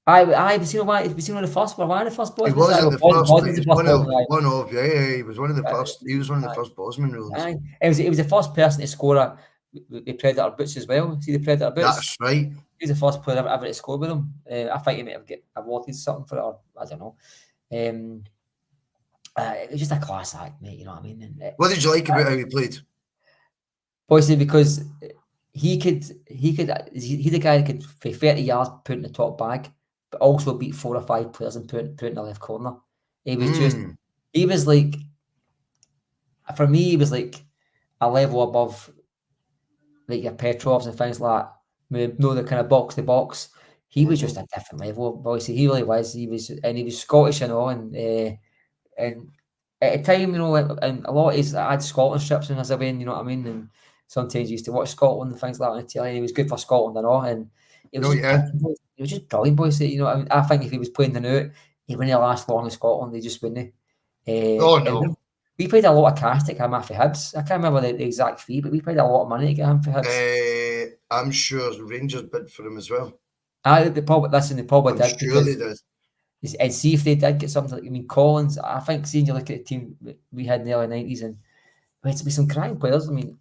I've seen one of the first. One of the first Bosmans. He wasn't the first, but he was one of. Yeah, he was one of the first. He was one of the first Bosman rules. He was the first person to score the Predator boots as well. See the Predator boots? That's right. He was the first player ever to score with them. I think he might have get awarded something for it, or I don't know. It was just a class act, mate. You know what I mean? And, what did you like about how he played? Obviously, because he's the guy that could, for 30 yards, put in the top bag, but also beat 4 or 5 players and put in the left corner. He was like, for me, he was like a level above like your Petrovs and things like that. No, the kind of box to box. he was just a different level, Bhoycie. He really was. He was Scottish and all, and at a time, you know, and a lot of his I had Scotland strips when I was away, you know what I mean, and sometimes he used to watch Scotland and things like that on the telly. He was good for Scotland and all, and it was it was just brilliant, Bhoycie. You know, I mean, I think if he was playing the out, he wouldn't last long in Scotland. He just wouldn't. No. We paid a lot of cash to get him for Hibs. I can't remember the exact fee, but we paid a lot of money to get him for Hibs. I'm sure Rangers bid for him as well. They probably did. Sure they did. And see if they did get something. I mean, Collins. I think seeing you look at the team we had in the early 90s, and we had to be some cracking players. I mean,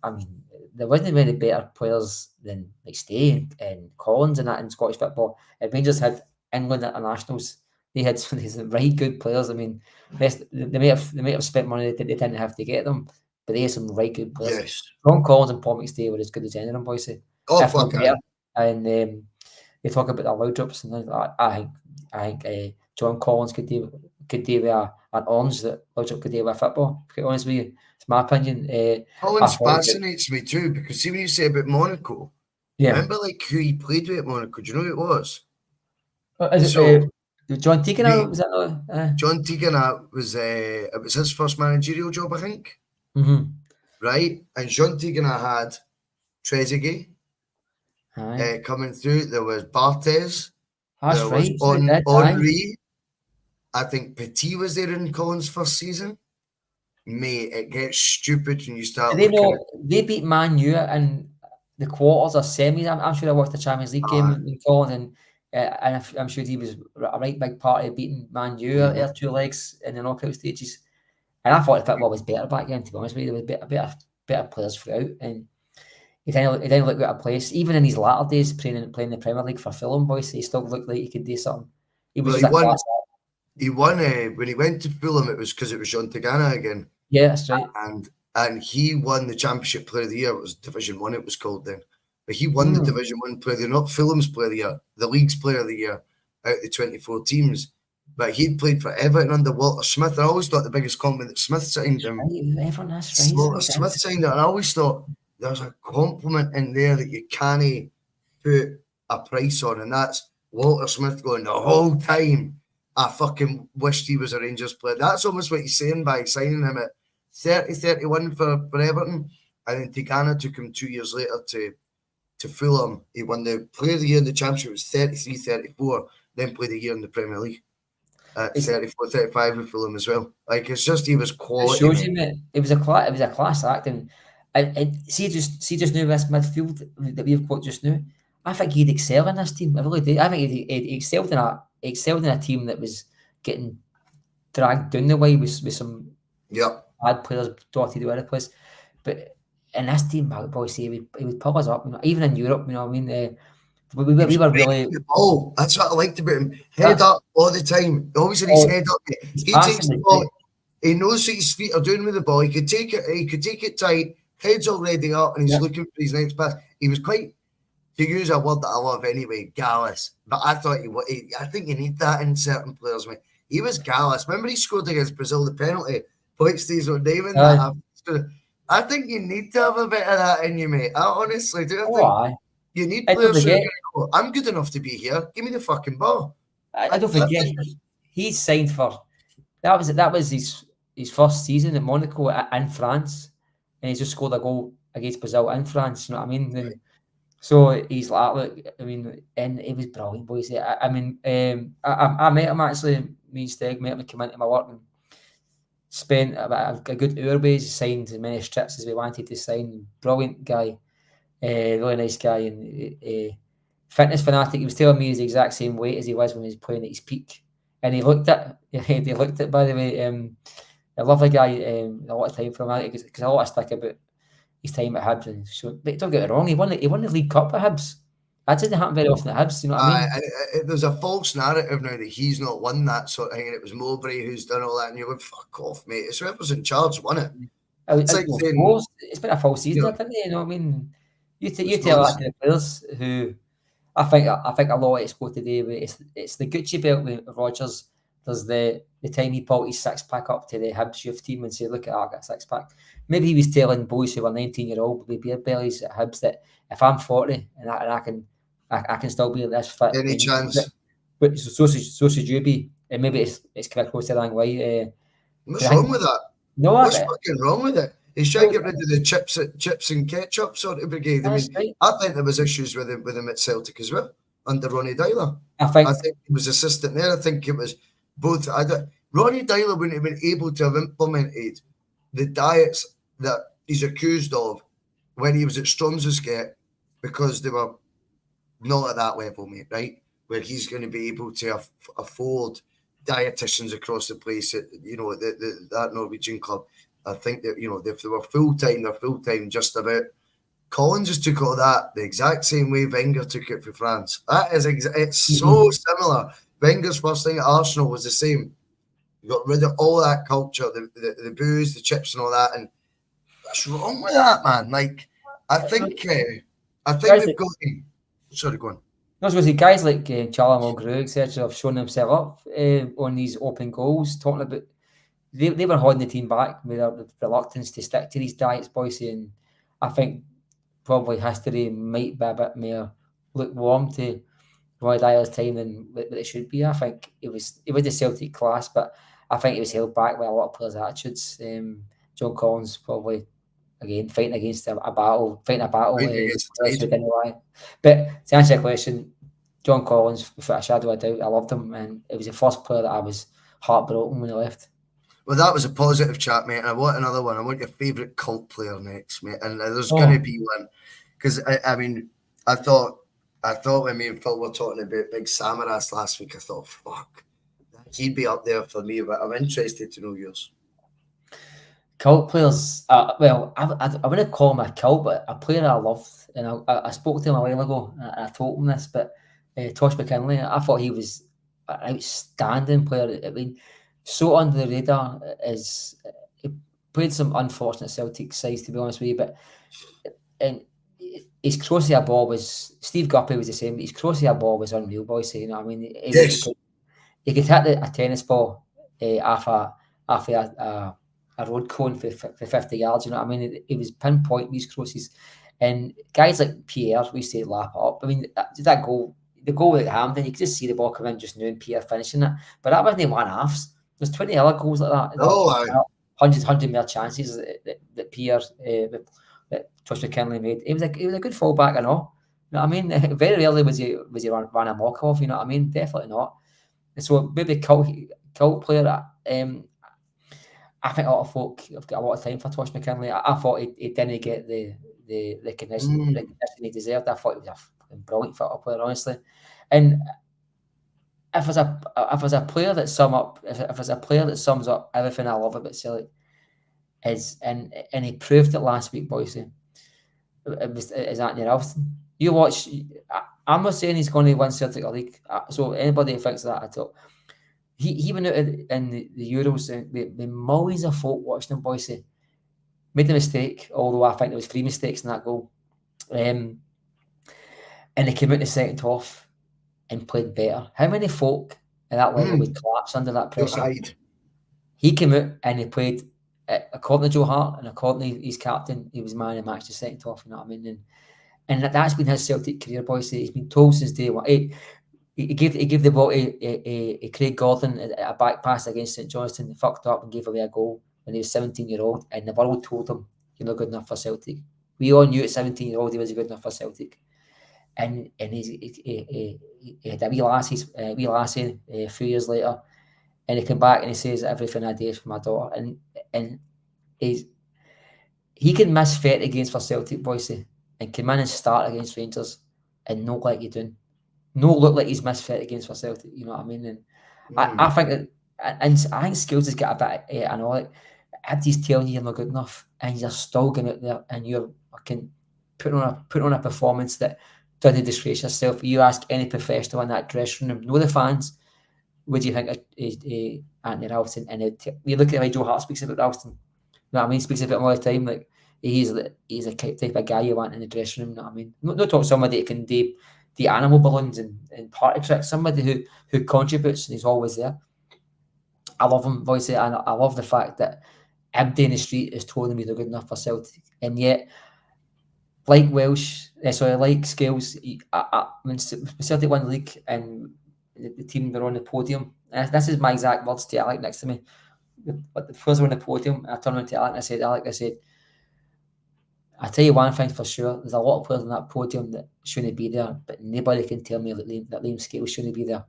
there wasn't many better players than like Stay and Collins and that in Scottish football. And Rangers had England internationals. They had some right good players. I mean, they may have spent money that they didn't have to get them, but they had some right good players. Yes. Ron Collins and Paul McStay were as good as any of them, Bhoycie. Oh, fuck it. And they talk about the loud drops and things like that. I think John Collins could do an orange that loud drop could do with football. To be honest with you, it's my opinion. Collins fascinates me too, because see when you say about Monaco, remember like who he played with at Monaco? Do you know who it was? John Tigana, was that not? John Tigana was it was his first managerial job, I think. Mm-hmm. Right, and John Tigana had Trezeguet coming through. There was Barthez. That's there right. was Henry. I think Petit was there in Collins' first season. Mate, it gets stupid when you start. They beat Man U in the quarters or semis. I'm sure I watched the Champions League game in Collins, and I'm sure he was a right big part of beating Man U their two legs in the knockout stages. And I thought the football was better back then, to be honest with you. There was better players throughout, and he didn't look out of place. Even in his latter days playing the Premier League for Fulham, Bhoycie, he still looked like he could do something. He was just a class act. He won when he went to Fulham. It was because it was John Tigana again. Yeah, that's right. And he won the Championship Player of the Year. It was Division 1, it was called then. But he won the Division 1 Player of the Year, not Fulham's Player of the Year, the League's Player of the Year out of the 24 teams. But he'd played for Everton under Walter Smith. I always thought the biggest compliment that Smith signed him. Everton, that's right. Smith signed it, and I always thought there's a compliment in there that you can't put a price on, and that's Walter Smith going the whole time. I fucking wished he was a Rangers player. That's almost what he's saying by signing him at 30-31 for Everton. And then Tigana took him 2 years later to Fulham. He won the Player of the Year in the Championship. It was 33-34. Then played a year in the Premier League at 34-35 with Fulham as well. Like, it's just he was quality. It shows you, mate. It was a class act. And see just now this midfield that we've got just now. I think he'd excel in this team. I really do. I think he excelled in a team that was getting dragged down the way with some bad players dotted all over the place. But in this team, Bhoycie, he would pull us up. You know, even in Europe, you know what I mean. We were really. The ball. That's what I liked about him. Head up all the time. Always had his head up. He takes the ball. He knows what his feet are doing with the ball. He could take it tight. Head's already up, and he's looking for his next pass. He was quite, to use a word that I love anyway, gallus. But I thought I think you need that in certain players, mate. He was gallus. Remember he scored against Brazil the penalty. Bhoycie's own name in that. I think you need to have a bit of that in you, mate. I honestly do. I think you need players who are going to go, I'm good enough to be here. Give me the fucking ball. I don't forget he's signed for that was his first season at Monaco in France, and he just scored a goal against Brazil in France. You know what I mean? Right. So he's like, look, I mean, and it was brilliant, boys. I mean, I met him actually. Me and Steg met him and came into my work and spent about a good hour with. He signed as many strips as we wanted to sign. Brilliant guy, really nice guy, and fitness fanatic. He was telling me he's the exact same weight as he was when he was playing at his peak, and he looked at. By the way, a lovely guy. A lot of time for him because a lot of stick about his time at Hibs. And so, but don't get it wrong, he won the League Cup at Hibs. That didn't happen very often at Hibs, you know what I mean? And there's a false narrative now that he's not won that sort of thing, and it was Mowbray who's done all that, and you're like, fuck off, mate. It's whoever's in charge won it. It's like saying, it's been a false season, didn't it? You know what I mean? You tell that to the players who I think a lot of it's got to do with it's the Gucci belt with Rodgers. There's the time he pulled his six-pack up to the Hibs youth team and said, look at that, I got a six-pack. Maybe he was telling boys who were 19-year-old with beer bellies at Hibs that if I'm 40 and I can I can still be this fit. Any chance? But so should you be. And maybe it's kind of close to the way. What's wrong with that? No, What's fucking wrong with it? He's trying to get rid of the chips and ketchup sort of brigade. I mean, right. I think there was issues with him at Celtic as well under Ronnie Dyler. I think he was assistant there. I think it was both. Ronnie Dyler wouldn't have been able to have implemented the diets that he's accused of when he was at Stromsø because they were not at that level, mate, right? Where he's going to be able to afford dietitians across the place at, that Norwegian club. I think that, if they were full-time, they're full-time just about. Collins just took all that the exact same way Wenger took it for France. That is, it's so similar. Wenger's first thing at Arsenal was the same. You got rid of all that culture, the booze, the chips and all that. And what's wrong with that, man? Like, I think they've got him. Sorry, go on. I was going to say, guys like Charlie Mulgrew, etc., have shown themselves up on these open goals, talking about they were holding the team back with their reluctance to stick to these diets, Bhoycie, and I think probably history might be a bit more lukewarm to Roy Dyer's time than what it should be. I think it was a Celtic class, but I think it was held back by a lot of players' attitudes. John Collins probably, again, fighting a battle. But to answer your question, John Collins, without a shadow of a doubt, I loved him, and it was the first player that I was heartbroken when he left. Well, that was a positive chat, mate. And I want another one. I want your favourite cult player next, mate. And there's going to be one. Because, I thought when me and Phil were talking about Big Samaras last week, I thought, fuck, he'd be up there for me. But I'm interested to know yours. Cult players, well, I wouldn't call him a cult, but a player I loved. And I spoke to him a while ago, and I told him this, but Tosh McKinley, I thought he was an outstanding player. I mean, so under the radar, he played some unfortunate Celtic sides, to be honest with you, and his cross to a ball was, Steve Guppy was the same, but his cross to a ball was unreal, Bhoycie, you know what I mean? He could hit a tennis ball off a road cone for 50 yards, you know what I mean? He was pinpointing these crosses, and guys like Pierre, we used to lap up. I mean, that goal, the goal at Hampden, you could just see the ball come in just now and Pierre finishing it, but that wasn't one-halves. There's 20 other goals like that. Oh, 100 more chances that Pierre, that Tosh McKinley made. He was a good fullback and all. You know what I mean? Very rarely was he ran amok off. You know what I mean? Definitely not. And so maybe cult player. I think a lot of folk have got a lot of time for Tosh McKinley. I thought he didn't get the recognition he deserved. I thought he was a brilliant football player, honestly. And if there's a player that sums up everything I love about Celtic, and he proved it last week, Bhoycie, is Anthony Ralston. You watch. I'm not saying he's going to win Celtic a league. So anybody who thinks that at all, he went out in the Euros with millions of folk watching him, Bhoycie. Made a mistake, although I think there was 3 mistakes in that goal. And he came out the second half and played better. How many folk at that level would collapse under that pressure? He came out and he played, according to Joe Hart and according to his captain, he was man and matched the second half, you know what I mean? And that's been his Celtic career, Bhoycie. He's been told since day one. He gave the ball to Craig Gordon at a back pass against St Johnstone, fucked up and gave away a goal when he was 17-year-old, and the world told him, you're not good enough for Celtic. We all knew at 17-year-old he was good enough for Celtic. And he had a wee lassie a few years later, and he came back and he says everything I do is for my daughter, and he can miss 30 games for Celtic, Bhoycie, and come in and start against Rangers and not like you're doing, no look like he's missed 30 games for Celtic, you know what I mean? And I think that, and I think Skills has got a bit, I know, like, Abdi's telling you you're not good enough, and you're still going out there and you're fucking putting on a performance that doesn't disgrace yourself. You ask any professional in that dressing room, know the fans, what do you think of Anthony Ralston? And you look at how Joe Hart speaks about Ralston, you know what I mean? He speaks about him all the time, like he's a type of guy you want in the dressing room, you know what I mean? Not talk somebody that can do the animal balloons and party tricks, somebody who contributes and he's always there. I love him, Bhoycie, and I love the fact that Abdi in the street is told him he's not good enough for Celtic, and yet like Welsh, like Scales. When Celtic won the league and the team were on the podium, this is my exact words to Alec next to me. But the players were on the podium, I turned around to Alec and I said, I tell you one thing for sure, there's a lot of players on that podium that shouldn't be there, but nobody can tell me that Liam Scales shouldn't be there.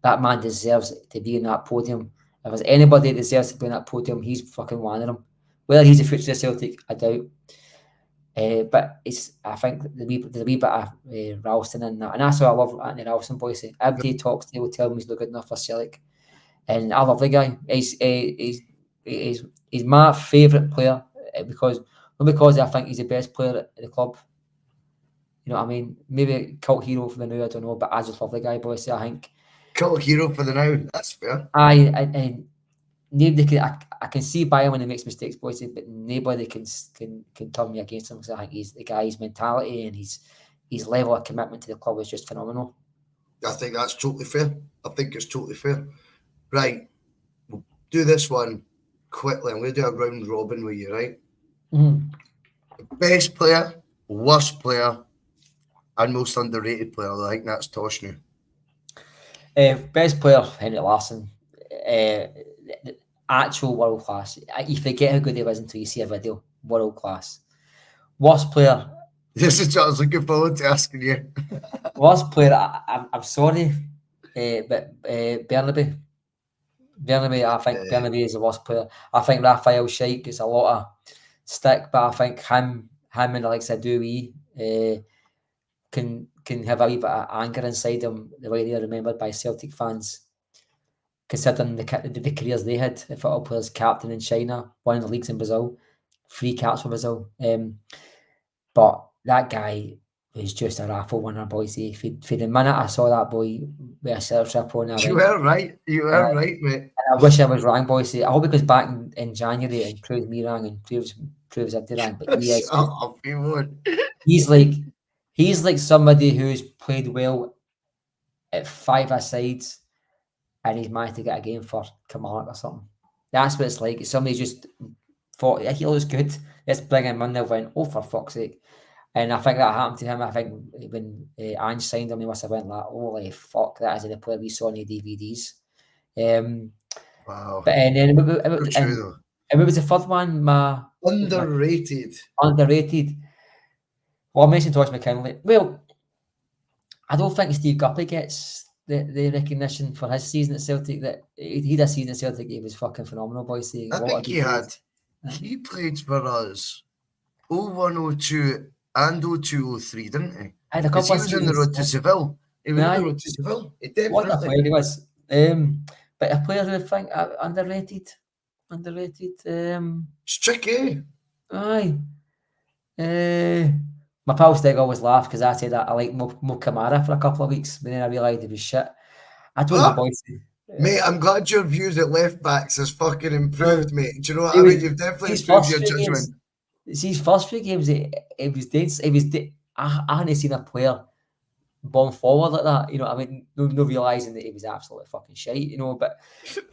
That man deserves to be in that podium. If there's anybody that deserves to be in that podium, he's fucking one of them. Whether he's the future of Celtic, I doubt. But I think there's a wee bit of Ralston in that. And that's why I love Anthony Ralston, Bhoycie. Everybody he talks to, he will tell me he's not good enough for Celtic. And I love the guy. He's my favourite player because I think he's the best player at the club. You know what I mean? Maybe a cult hero for the now, I don't know, but I just love the guy, Bhoycie. I think cult hero for the now. That's fair. And nobody I can see by him when he makes mistakes, Bhoycie, but nobody can turn me against him because I think he's the guy. His mentality and his level of commitment to the club is just phenomenal. I think that's totally fair. I think it's totally fair. Right, we'll do this one quickly. I'm going to do a round robin with you, right? Mm-hmm. Best player, worst player, and most underrated player. I think that's tossing you. Best player, Henrik Larsson. Actual world class. You forget how good he was until you see a video. World class. Worst player. This is what I was looking forward to asking you. Worst player. I'm sorry, but Bernabei. I think Bernabei is the worst player. I think Raphael Scheik gets a lot of stick, but I think him and Alex Adui can have a wee bit of anger inside them, the way they're remembered by Celtic fans, considering the careers they had. The football players, captain in China, won the leagues in Brazil, 3 caps for Brazil. But that guy was just a raffle winner, Bhoycie. For the minute I saw that boy with a Celtic strip on, you were right. You were right, mate. I wish I was wrong, Bhoycie. I hope he goes back in January and proves me wrong and proves I've been wrong. But he's like somebody who's played well at 5 asides and he's managed to get a game for Kilmarnock or something. That's what it's like. Somebody just thought, yeah, he looks good. Let's bring him in. They went, oh, for fuck's sake. And I think that happened to him. I think when Ange signed him, he must have went like, holy fuck, that isn't the player we saw in the DVDs. Wow. But and then it was the third one, underrated. Well, I mentioned Judge Marc. Well, I don't think Steve Guppy gets the recognition for his season at Celtic. That he had a season at Celtic, he was fucking phenomenal, Bhoycie. I think he had. He played for us 0102 and 0203, didn't he? I had a couple he was on the road to Seville. He was on the road to Seville. He definitely. What a player he was. But a player who I think underrated. It's tricky. Aye. My pal Stig always laughed because I said that I like Mo Kamara for a couple of weeks, but then I realised he was shit. I don't know, Bhoycie. Mate, I'm glad your views at left backs has fucking improved, mate. Do you know what I mean? You've definitely improved your judgment. See, his first few games, it was dead. I hadn't seen a player bomb forward like that. You know what I mean? No realising that he was absolutely fucking shite, you know. But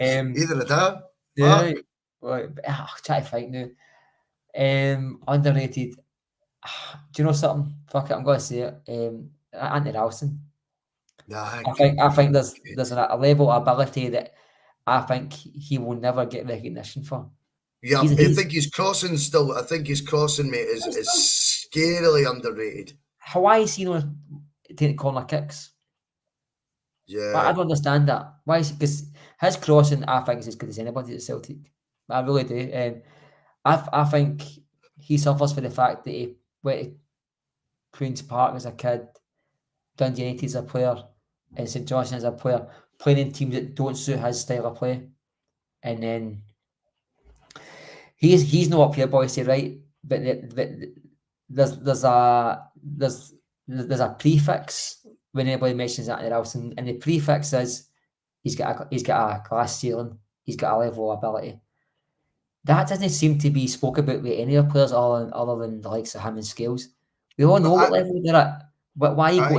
either of that. Yeah. Right. I'm trying to think now. Underrated. Do you know something? Fuck it, I'm going to say it. Anthony Ralston. I think there's a level of ability that I think he will never get recognition for. Yeah, I think his crossing still. I think his crossing, mate, is scarily underrated. Why is he not taking corner kicks? Yeah, I don't understand that. Why is because his crossing, I think, is as good as anybody at Celtic. I really do, and I think he suffers for the fact that he went to Queen's Park as a kid, Dundee United as a player, and St Johnstone as a player, playing in teams that don't suit his style of play, and then he's not up here, Bhoycie, right? But there's a prefix when anybody mentions Anthony Ralston, and the prefix is he's got a glass ceiling, he's got a level of ability. That doesn't seem to be spoke about with any of the players other than the likes of him and Scales. We all know what level they're at. But why you go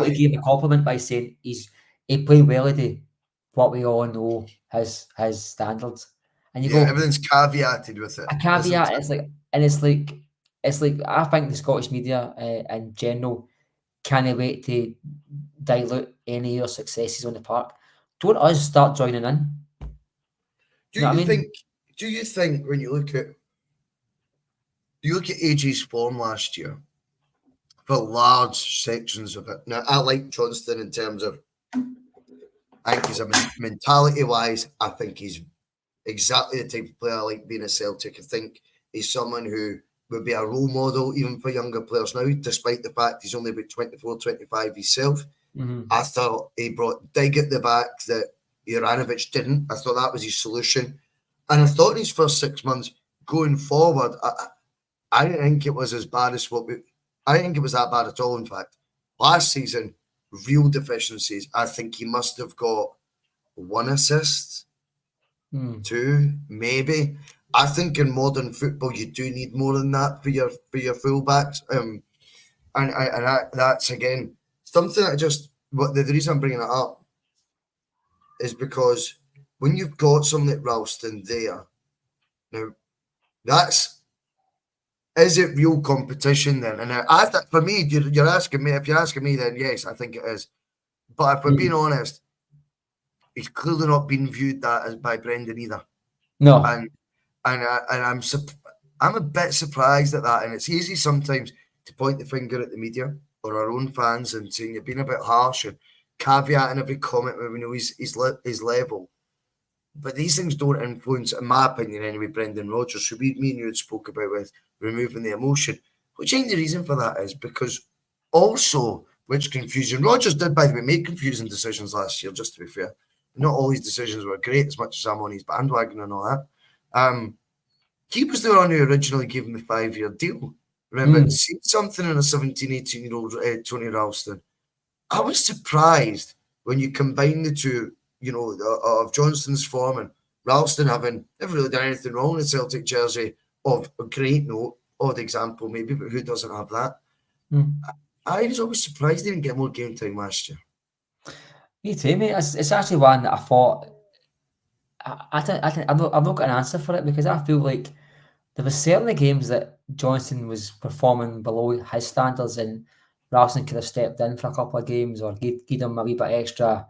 to give him a compliment by saying he played well today? What we all know his standards. And you go, everything's caveated with it. A caveat. It's like it's like I think the Scottish media in general can't wait to dilute any of your successes on the park. Don't us start joining in? Do You know what I you mean? think? Do you think when you look at AJ's form last year for large sections of it? Now, I like Johnston in terms of I think he's a mentality wise. I think he's exactly the type of player I like being at Celtic. I think he's someone who would be a role model even for younger players now, despite the fact he's only about 24, 25 himself. Mm-hmm. I thought he brought dig at the back that Juranovic didn't. I thought that was his solution. And I thought in his first 6 months going forward, I didn't think it was as bad as I didn't think it was that bad at all, in fact. Last season, real deficiencies. I think he must have got 1 assist, 2, maybe. I think in modern football, you do need more than that for your fullbacks. And that's, again, something that the reason I'm bringing it up is because when you've got something like Ralston there, now, is it real competition then? And for me, you're asking me, if you're asking me, then yes, I think it is. But if we're being honest, he's clearly not been viewed that as by Brendan either. No. And I'm a bit surprised at that. And it's easy sometimes to point the finger at the media or our own fans and saying you're being a bit harsh and caveating every comment when we know his level. But these things don't influence, in my opinion anyway, Brendan Rodgers, who me and you had spoke about with removing the emotion. Which I think the reason for that is because also, which confusion, Rodgers did, by the way, make confusing decisions last year, just to be fair. Not all his decisions were great, as much as I'm on his bandwagon and all that. He was the one who originally gave him the 5-year deal. Remember, see something in a 17, 18-year-old Tony Ralston. I was surprised when you combine the two, of Johnston's form and Ralston having never really done anything wrong in the Celtic jersey of a great note, odd example maybe, but who doesn't have that? I was always surprised he didn't get more game time last year. Me too, mate. It's actually one that I thought I've not got an answer for it because I feel like there were certainly games that Johnston was performing below his standards and Ralston could have stepped in for a couple of games or give him a wee bit extra,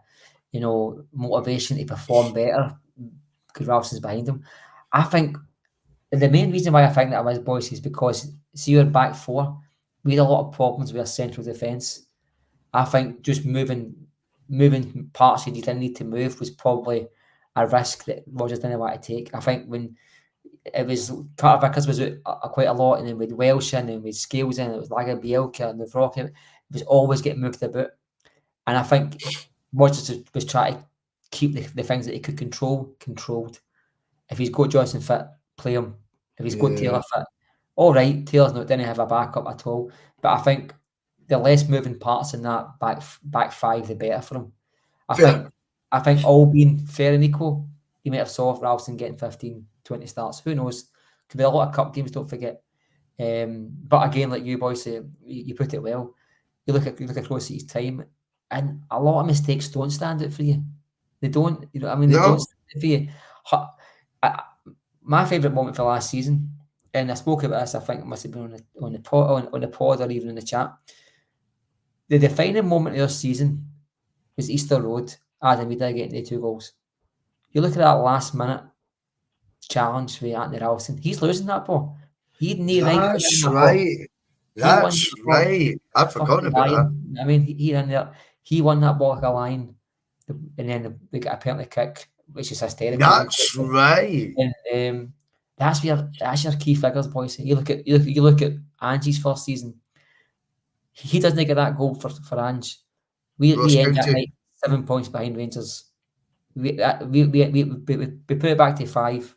motivation to perform better because Ralston's behind him. I think the main reason why I think that was, Bhoycie, is because see your back four, we had a lot of problems with our central defence. I think just moving parts that you didn't need to move was probably a risk that Rodgers didn't want to take. I think when it was Carter Vickers was out quite a lot, and then with Welsh in and with Scales in, it was like a Bielka and the Vrock, it was always getting moved about. And I think Rodgers was trying to keep the things that he could control controlled. If he's got Johnson fit, play him. If he's got Taylor fit, all right, Taylor's not didn't have a backup at all. But I think the less moving parts in that back five, the better for him. I think all being fair and equal, you might have saw Ralston getting 15, 20 starts. Who knows? Could be a lot of cup games, don't forget. But again, like you boys say, you put it well. You look across his time, and a lot of mistakes don't stand out for you. They don't. They don't stand out for you. My favourite moment for last season, and I spoke about this, I think it must have been on the pod or even in the chat. The defining moment of your season was Easter Road. Adam Vida getting the 2 goals. You look at that last minute challenge for Anthony Ralston. He's losing that ball. He didn't That's right. That's right. I'd forgotten about that. I mean, he in there. He won that ball like a line, and then we got a penalty kick, which is hysterical. That's right. And that's your key figures, boys. You look at Angie's first season. He doesn't get that goal for Ange. We end up like 7 points behind Rangers. We put it back to 5,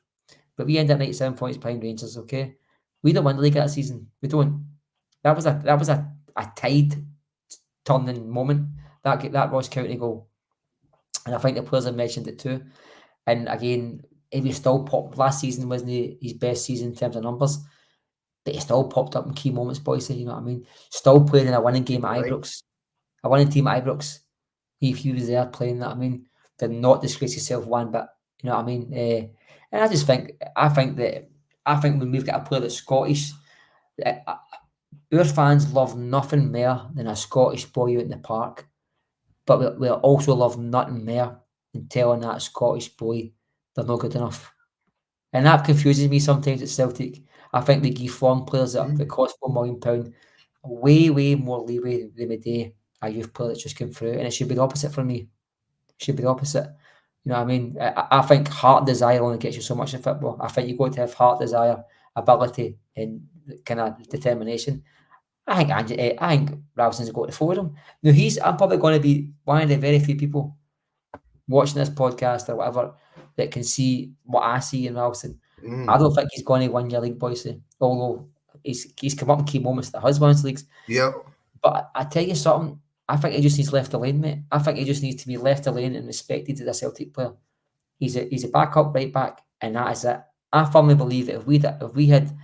but we end up 97 points behind Rangers. Okay, we don't win the league that season. We don't. That was a tide turning moment. That Ross County goal, and I think the players have mentioned it too. And again, if he still popped last season, wasn't his best season in terms of numbers, but he still popped up in key moments. Boys, you know what I mean? Still playing in a winning game at Ibrox, a winning team at Ibrox. If he was there playing that, I mean, did not disgrace himself one bit. You know what I mean? And I think when we've got a player that's Scottish, Our fans love nothing more than a Scottish boy out in the park, but we also love nothing more than telling that Scottish boy they're not good enough. And that confuses me sometimes at Celtic. I think we give foreign players that cost £4 million way more leeway than we do a youth player that's just come through, and it should be the opposite for me. It should be the opposite. You know what I mean? I think heart and desire only gets you so much in football. I think you've got to have heart, desire, ability, and kind of determination. I think Ralston's got to forward him. Now I'm probably going to be one of the very few people watching this podcast or whatever that can see what I see in Ralston. I don't think he's going to win your league, Bhoycie. Although he's come up in key moments that has won leagues. Yeah. But I tell you something, I think he just needs left alone, mate. I think he just needs to be left alone and respected as a Celtic player. He's a backup right back, and that is it. I firmly believe that if we had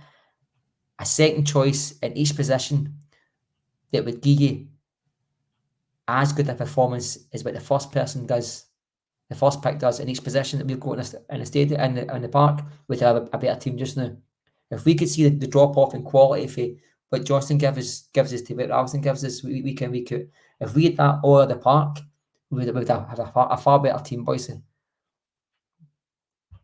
a second choice in each position that would give you as good a performance as what the first pick does in each position that we've got in the stadium in the park, we'd have a better team just now. If we could see the drop off in quality for what Johnston gives us to what Ralston gives us week in, week out, if we had that all at the park, we would have a far better team, Bhoycie. Does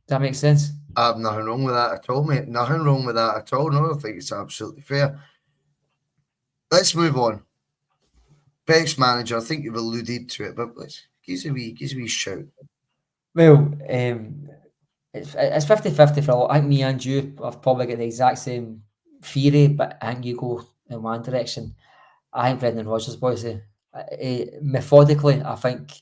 that make sense? I have nothing wrong with that at all, mate. Nothing wrong with that at all. No, I think it's absolutely fair. Let's move on. Best manager, I think you've alluded to it, but let's give us a wee shout. Well, it's 50-50 for a lot. I think me and you have probably got the exact same theory, but I think you go in one direction. I think Brendan Rodgers, Bhoycie. Methodically, I think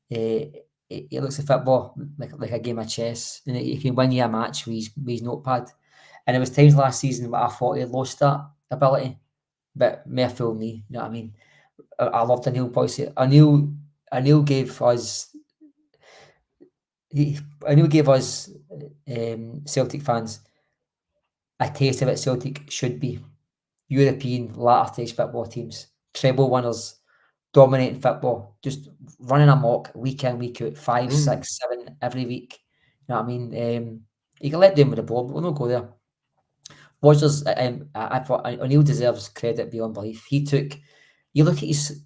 he looks at football like a game of chess, and he can win you a match with his notepad. And there was times last season where I thought he had lost that ability, but may fool me. You know what I mean? I loved Anil, Bhoycie. Anil gave us. Anil gave us Celtic fans a taste of what Celtic should be. European latter stage football teams, treble winners, dominating football, just running amok week in, week out, 5, 6, 7 every week. You know what I mean? You can let them with the ball, but we'll not go there. Rodgers, I thought O'Neill deserves credit beyond belief. You look at his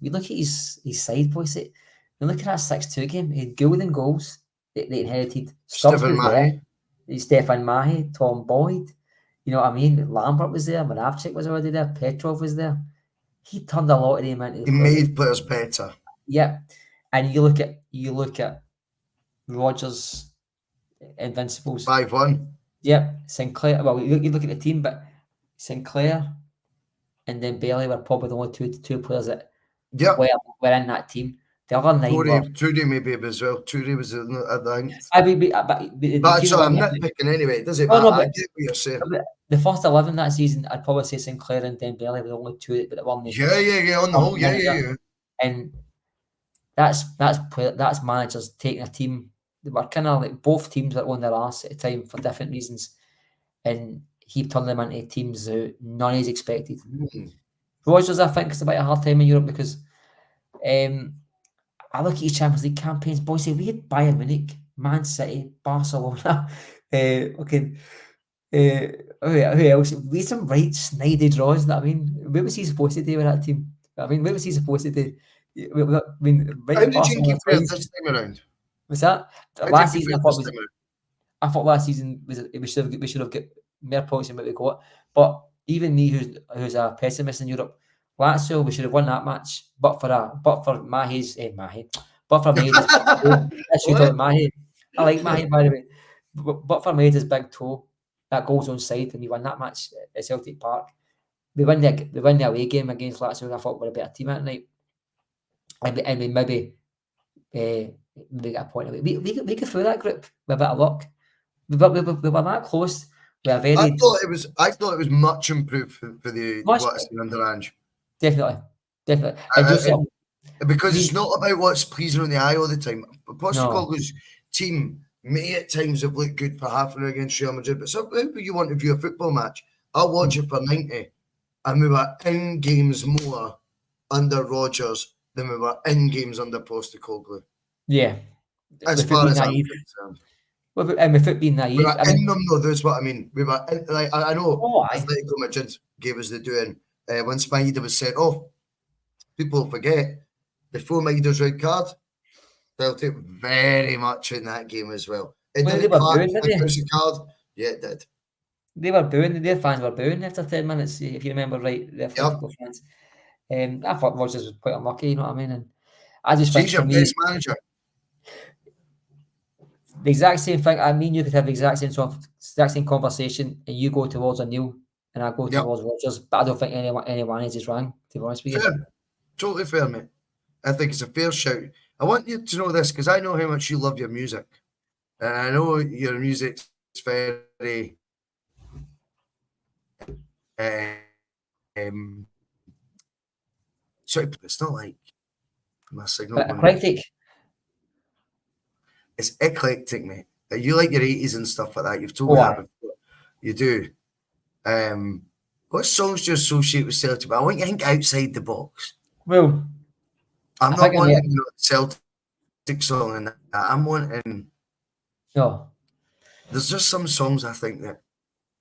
side, Bhoycie. You look at that 6-2 game. He had golden goals. They inherited Stephen Mahe. Stefan Mahe, Tom Boyd. You know what I mean? Lambert was there. Moravcik was already there. Petrov was there. He turned a lot of them into. He made players better. Yeah, and you look at Rodgers' Invincibles. 5-1. Yeah, Sinclair. Well, you look at the team, but Sinclair and then Bailey were probably the only two players that were in that team. The other 9 Trudy maybe as well. Trudy was at the but so I'm nitpicking anyway. Does it matter? I get what you're saying. The first 11 that season, I'd probably say Sinclair and Dembele were the only two that won. Yeah. On the whole, yeah. And that's managers taking a team that were kind of like both teams that were on their arse at the time for different reasons, and he turned them into teams that none is expected. Rodgers, I think, is about a hard time in Europe because I look at his Champions League campaigns, Bhoycie. We had Bayern Munich, Man City, Barcelona. Who else? We had some right snidey draws. You know what I mean, where was he supposed to do with that team? I mean, where was he supposed to do? I mean, how did you think he played this time around? What's that? Last season, I thought last season we should have got more points than what we got. But even me, who's a pessimist in Europe, Lazio, we should have won that match, but for Mahe's but for Mahe's Mahe. I like Mahe, by the way, but for Mahe's big toe, that goal's onside, and we won that match at Celtic Park. We win the away game against Lazio. I thought we were a better team that night, and we maybe get a point away. We could through that group with a bit of luck. We were that close. I thought it was much improved for the what's under Ange. Definitely. Because it's not about what's pleasing on the eye all the time. Postecoglou's team may at times have looked good for half an hour against Real Madrid, but if you want to view a football match, I'll watch it for 90, and we were in games more under Rodgers than we were in games under Postecoglou. Yeah. As far as I'm concerned. And without being naive, We were in them though. That's what I mean. We were in, like, I know. Oh, aye. Atletico Madrid gave us the doing when Maida was sent off. People forget before Maida's red card, Celtic very much in that game as well. It Well, they didn't were clap booing, didn't like they? a card. Yeah, it did. They were booing. Their fans were booing after 10 minutes, if you remember right. The Atletico fans. I thought Rodgers was quite unlucky. You know what I mean? And I just think She's for your me, best manager. the exact same thing. I mean, you could have the exact same conversation, and you go towards O'Neill, and I go towards Rodgers. But I don't think anyone is wrong. To be honest with you, Fair, totally fair, mate. I think it's a fair shout. I want you to know this because I know how much you love your music, and I know your music's very. Sorry, it's not like my signal. eclectic. It's eclectic, mate. You like your 80s and stuff like that. You've told me that before. You do. What songs do you associate with Celtic? But I want you to think outside the box. Well, I'm not wanting a Celtic song and that. I'm wanting. No. There's just some songs I think that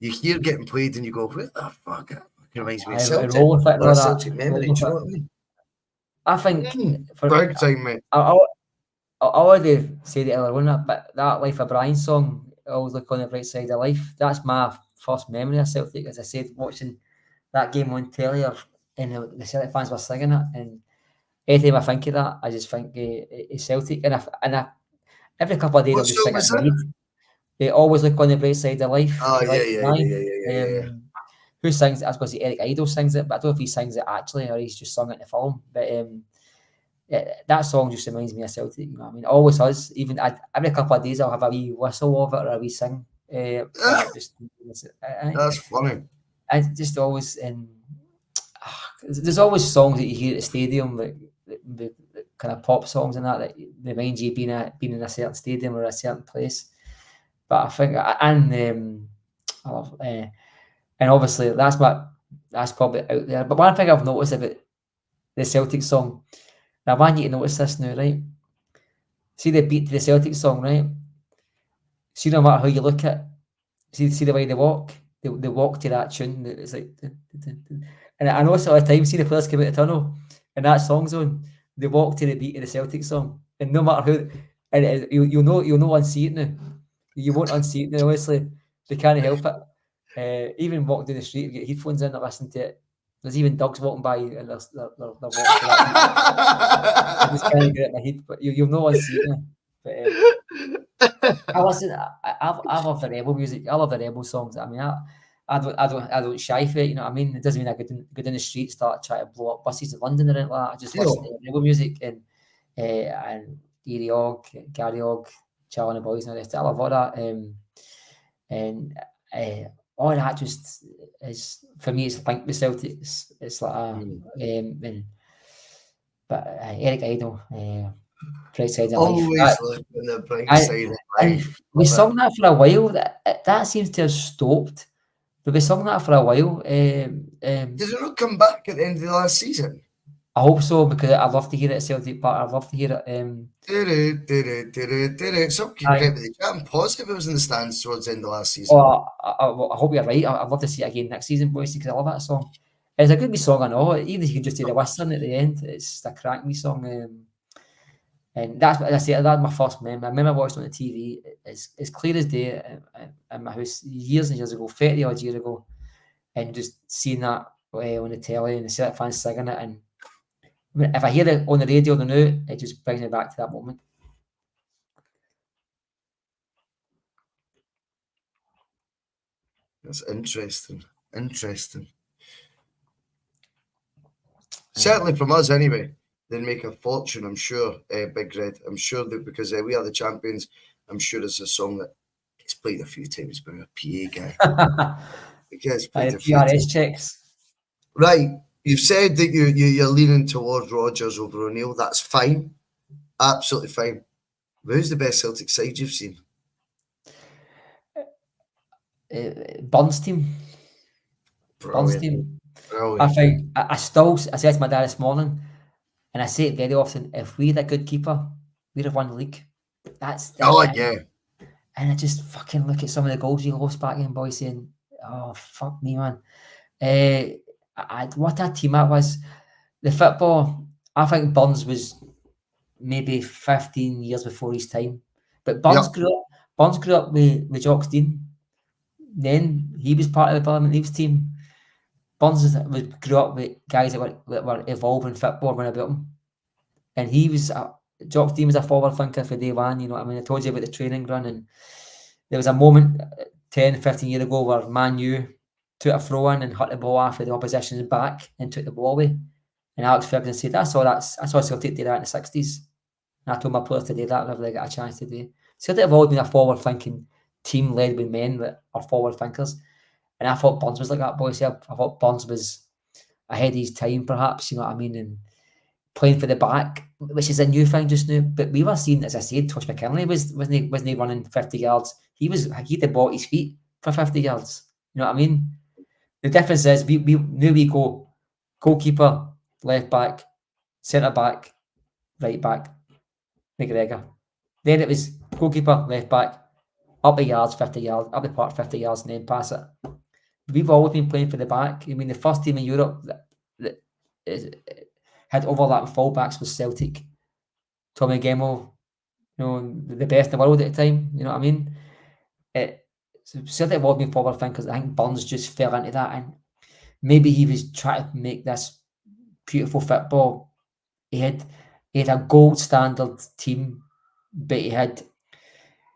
you hear getting played and you go, "What the fuck?" It reminds me of Celtic. Or a Celtic memory. Do you know what I mean? I think big time, mate. I already said it earlier, but that Life of Brian song, Always Look on the Bright Side of Life, that's my first memory of Celtic. As I said, watching that game on telly, and the Celtic fans were singing it, and every time I think of that, I just think it's Celtic. And I every couple of days I'll just sing it in my head. They Always Look on the Bright Side of Life. Oh, yeah. Who sings it? I was going to say Eric Idle sings it, but I don't know if he sings it actually or he's just sung it in the film. But that song just reminds me of Celtic, you know what I mean? It always does. Even every couple of days I'll have a wee whistle of it or a wee sing. That's funny. I just always there's always songs that you hear at the stadium, like the kind of pop songs and that remind you being in a certain stadium or a certain place. But I think I love, and obviously that's probably out there. But one thing I've noticed about the Celtic song, and I want you to notice this now, right? See the beat to the Celtic song, right? See, no matter how you look at it, see the way they walk to that tune. It's like, and I know all the time, see the players come out of the tunnel and that song's on, they walk to the beat of the Celtic song. And no matter who, and you'll know unsee it now. You won't unsee it now, honestly. They can't help it. Even walk down the street, get headphones in and listen to it. There's even dogs walking by and they're walking to that. I just can't get it in my head, but you'll know unsee it now. But I love the rebel music. I love the rebel songs. I mean, I don't shy for it. You know what I mean? It doesn't mean I go down the street, start trying to blow up buses in London or anything like that. I just listen to rebel music and Eerie Og, Gary Og, Charlie and the Boys and the rest. I love all that. And all that just is, for me, it's linked with Celtic. It's like but Eric Idle, Bright Side of Life. Always look on the bright side of life. We sung that for a while. That seems to have stopped. But we sung that for a while. Did it not come back at the end of the last season? I hope so, because I'd love to hear it at Celtic Park. I'd love to hear it. Some people get with the chat. I'm positive it was in the stands towards the end of last season. Oh, I hope you're right. I'd love to see it again next season, Bhoycie, because I love that song. It's a good wee song, I know. Even if you can just do the whistling at the end, it's a cracking wee song. And that's what I say. That's my first memory. I remember watching on the TV. It's clear as day in my house years and years ago, 30 odd years ago, and just seeing that on the telly and the Celtic fans singing it. And if I hear it on the radio or now, it just brings me back to that moment. That's interesting. Certainly from us, anyway. They'd make a fortune, I'm sure, Big Red. I'm sure that because we are the champions, I'm sure it's a song that gets played a few times by a PA guy. It gets played a few times. Checks. Right. You've said that you're leaning towards Rodgers over O'Neill. That's fine. Absolutely fine. But who's the best Celtic side you've seen? Burns team. Brilliant. I think I said to my dad this morning, and I say it very often, if we had a good keeper, we'd have won the league. That's yeah. And I just fucking look at some of the goals we lost back in Bhoycie and, oh, fuck me, man. What a team that was. The football, I think Burns was maybe 15 years before his time. But Burns grew up with Jock Dean. Then he was part of the Birmingham Leaves team. Burns grew up with guys that were evolving football around about him. And he was, Jock Dean was a forward thinker for day one, you know what I mean? I told you about the training run, and there was a moment 10, 15 years ago where Man U took a throw in and hit the ball after the opposition's back and took the ball away. And Alex Ferguson said, I saw Celtic do that in the 60s. And I told my players to do that whenever they get a chance to do. Celtic have always been a forward-thinking team led with men that are forward thinkers. And I thought Burns was like that, boys. I thought Burns was ahead of his time, perhaps, you know what I mean? And playing for the back, which is a new thing just now. But we were seeing, as I said, Tosh McKinley wasn't he running 50 yards? He had the ball at his feet for 50 yards. You know what I mean? The difference is we go goalkeeper, left back, centre back, right back, McGregor. Then it was goalkeeper, left back, up the yards, 50 yards, up the park, 50 yards, and then pass it. We've always been playing for the back. I mean, the first team in Europe that had overlapping fullbacks was Celtic. Tommy Gemmell, you know, the best in the world at the time. You know what I mean? Celtic have always been forward thinkers. I think Burns just fell into that, and maybe he was trying to make this beautiful football. He had a gold standard team, but he had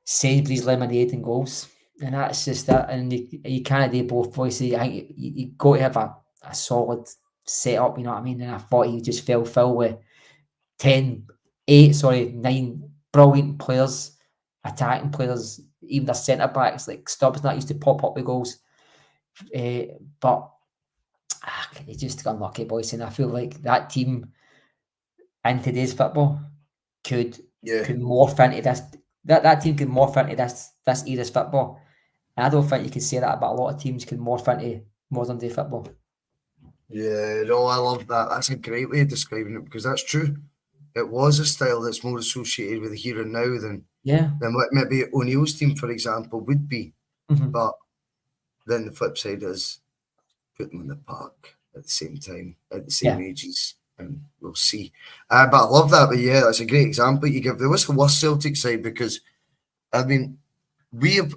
Sainsbury's lemonade and goals, and that's just that. And you can't do both, boys. I think you got to have a solid setup, you know what I mean? And I thought he just fell with 9 brilliant players, attacking players, even the centre backs like Stubbs that used to pop up with goals. But he just got unlucky, boys. And I feel like that team in today's football could morph into this. That team could morph into this era's football. And I don't think you can say that about a lot of teams can morph into modern day football. Yeah, no, I love that. That's a great way of describing it, because that's true. It was a style that's more associated with the here and now than what maybe O'Neill's team, for example, would be. Mm-hmm. But then the flip side is put them in the park at the same time, at the same ages, and we'll see. But I love that. But yeah, that's a great example you give. There was the worst Celtic side, because, I mean, I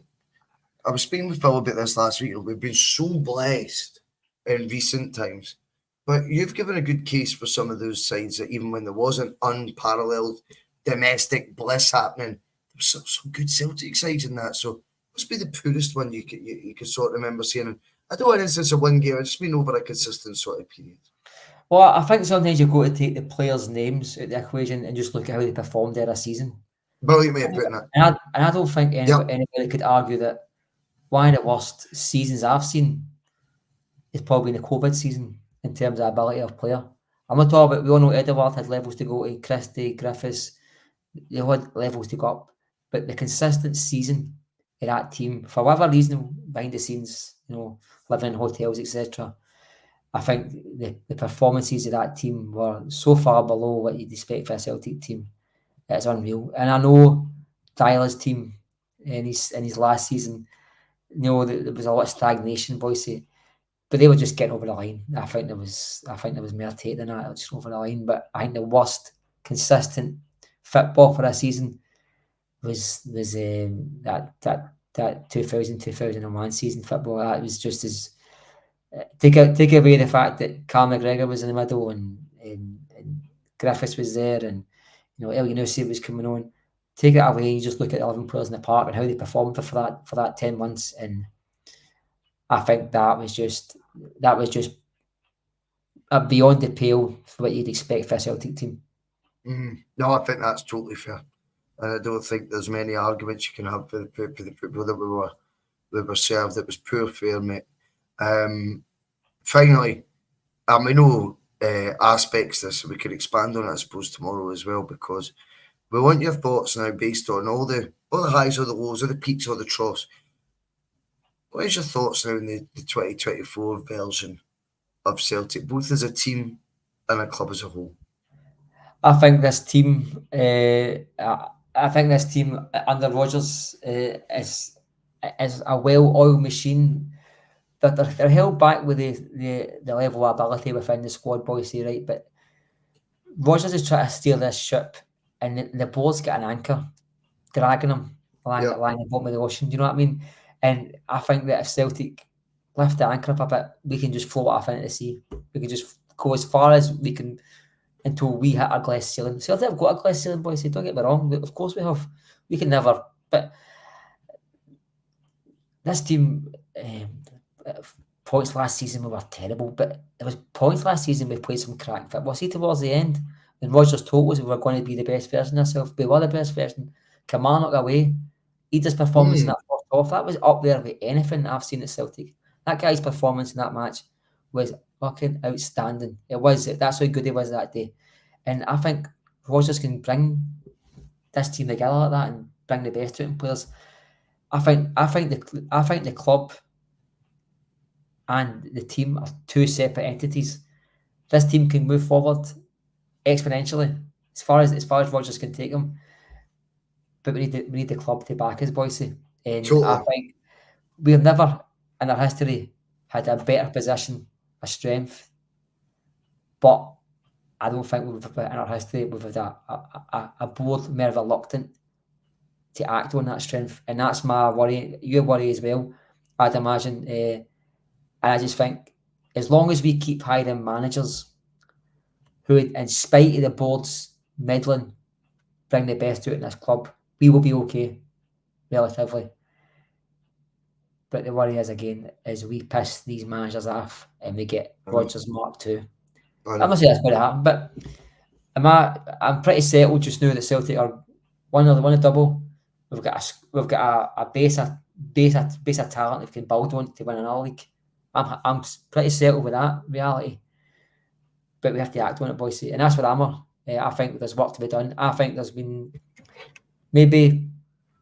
was speaking with Phil about this last week. We've been so blessed in recent times. But you've given a good case for some of those sides that even when there wasn't unparalleled domestic bliss happening, there was some good Celtic sides in that. So it must be the poorest one you could sort of remember seeing. I don't want instance of one game. It's been over a consistent sort of period. Well, I think sometimes you've got to take the players' names out of the equation and just look at how they performed there a season. Brilliant way of putting it. And I don't think anybody could argue that one of the worst seasons I've seen is probably the COVID season in terms of ability of player. I'm not talking about, we all know Edouard had levels to go to, Christie, Griffiths, they had levels to go up. But the consistent season of that team, for whatever reason, behind the scenes, you know, living in hotels, etc., I think the performances of that team were so far below what you'd expect for a Celtic team. It's unreal. And I know Tyler's team in his last season, you know, there was a lot of stagnation, Bhoycie, but they were just getting over the line. I think there was more take than that, just over the line. But I think the worst consistent football for a season was that 2000-2001 season football. That was just as take away the fact that Carl McGregor was in the middle and Griffiths was there, and you know El Yunusi was coming on. Take it away, you just look at the 11 players in the park and how they performed for that 10 months, and I think that was just beyond the pale for what you'd expect for a Celtic team. No, I think that's totally fair. And I don't think there's many arguments you can have for the football that we were served. It was poor fare, mate. Finally, we know aspects of this, so we can expand on it, I suppose, tomorrow as well, because we want your thoughts now based on all the highs or the lows or the peaks or the troughs. What is your thoughts now in the 2024 version of Celtic, both as a team and a club as a whole? I think this team, I think this team under Rodgers is a well-oiled machine. They're held back with the level of ability within the squad, Bhoycie, right? But Rodgers is trying to steer this ship, and the board's got an anchor dragging them along the bottom of the ocean. Do you know what I mean? And I think that if Celtic lift the anchor up a bit, we can just float off into the sea. We can just go as far as we can until we hit our glass ceiling. Celtic have got a glass ceiling, Bhoycie, don't get me wrong. Of course we have. We can never. But this team, points last season we were terrible, but there was points last season we played some crack football. See, towards the end, when Rodgers told us we were going to be the best version of ourselves, we were the best version. Kilmarnock away, Ida's performance in that first half, that was up there with anything I've seen at Celtic. That guy's performance in that match was fucking outstanding. It was. That's how good he was that day. And I think Rodgers can bring this team together like that and bring the best out in players. I think the club and the team are two separate entities. This team can move forward exponentially as far as Rodgers can take them. But we need the club to back us, Bhoycie. And totally. I think we've never in our history had a better position, a strength. But I don't think in our history we've had a board more reluctant to act on that strength. And that's my worry, your worry as well, I'd imagine. And I just think as long as we keep hiring managers who, in spite of the board's meddling, bring the best out in this club, we will be okay, relatively. But the worry is, again, is we piss these managers off and we get Rodgers Mark II. I'm not saying that's going to happen, but I'm pretty settled just now that Celtic are one of double. We've got a base of talent that we can build on to win another league. I'm pretty settled with that reality. But we have to act on it, Bhoycie. And that's what I'm on. I think there's work to be done. I think there's been maybe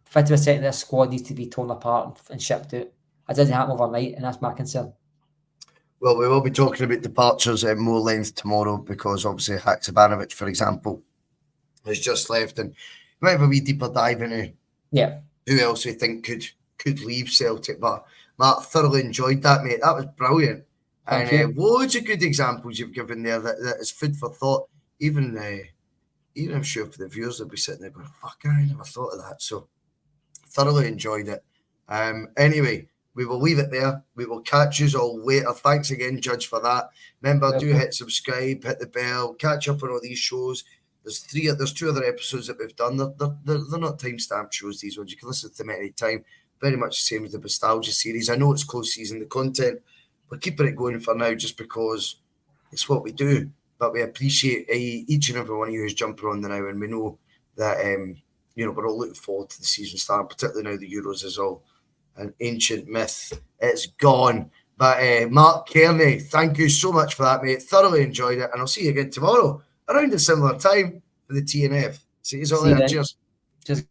50% of this squad needs to be torn apart and shipped out. It doesn't happen overnight, and that's my concern. Well, we will be talking about departures at more length tomorrow because obviously Haksabanovic, for example, has just left, and we might have a wee deeper dive into who else we think could leave Celtic. But Mark, thoroughly enjoyed that, mate. That was brilliant. And loads of good examples you've given there that is food for thought. Even I'm sure for the viewers they'll be sitting there going, fuck, I never thought of that. So thoroughly enjoyed it. Anyway, we will leave it there. We will catch you all later. Thanks again, Judge, for that. Remember, do hit subscribe, hit the bell, catch up on all these shows. There's two other episodes that we've done. They're not time-stamped shows, these ones. You can listen to them at any time. Very much the same as the Bustalgia series. I know it's close season, the content. We're keeping it going for now just because it's what we do. But we appreciate each and every one of you who's jumping on the now, and we know that we're all looking forward to the season starting, particularly now the Euros is all an ancient myth. It's gone. But Marc Cairney, thank you so much for that, mate. Thoroughly enjoyed it, and I'll see you again tomorrow around a similar time for the TNF. See you all later. Cheers.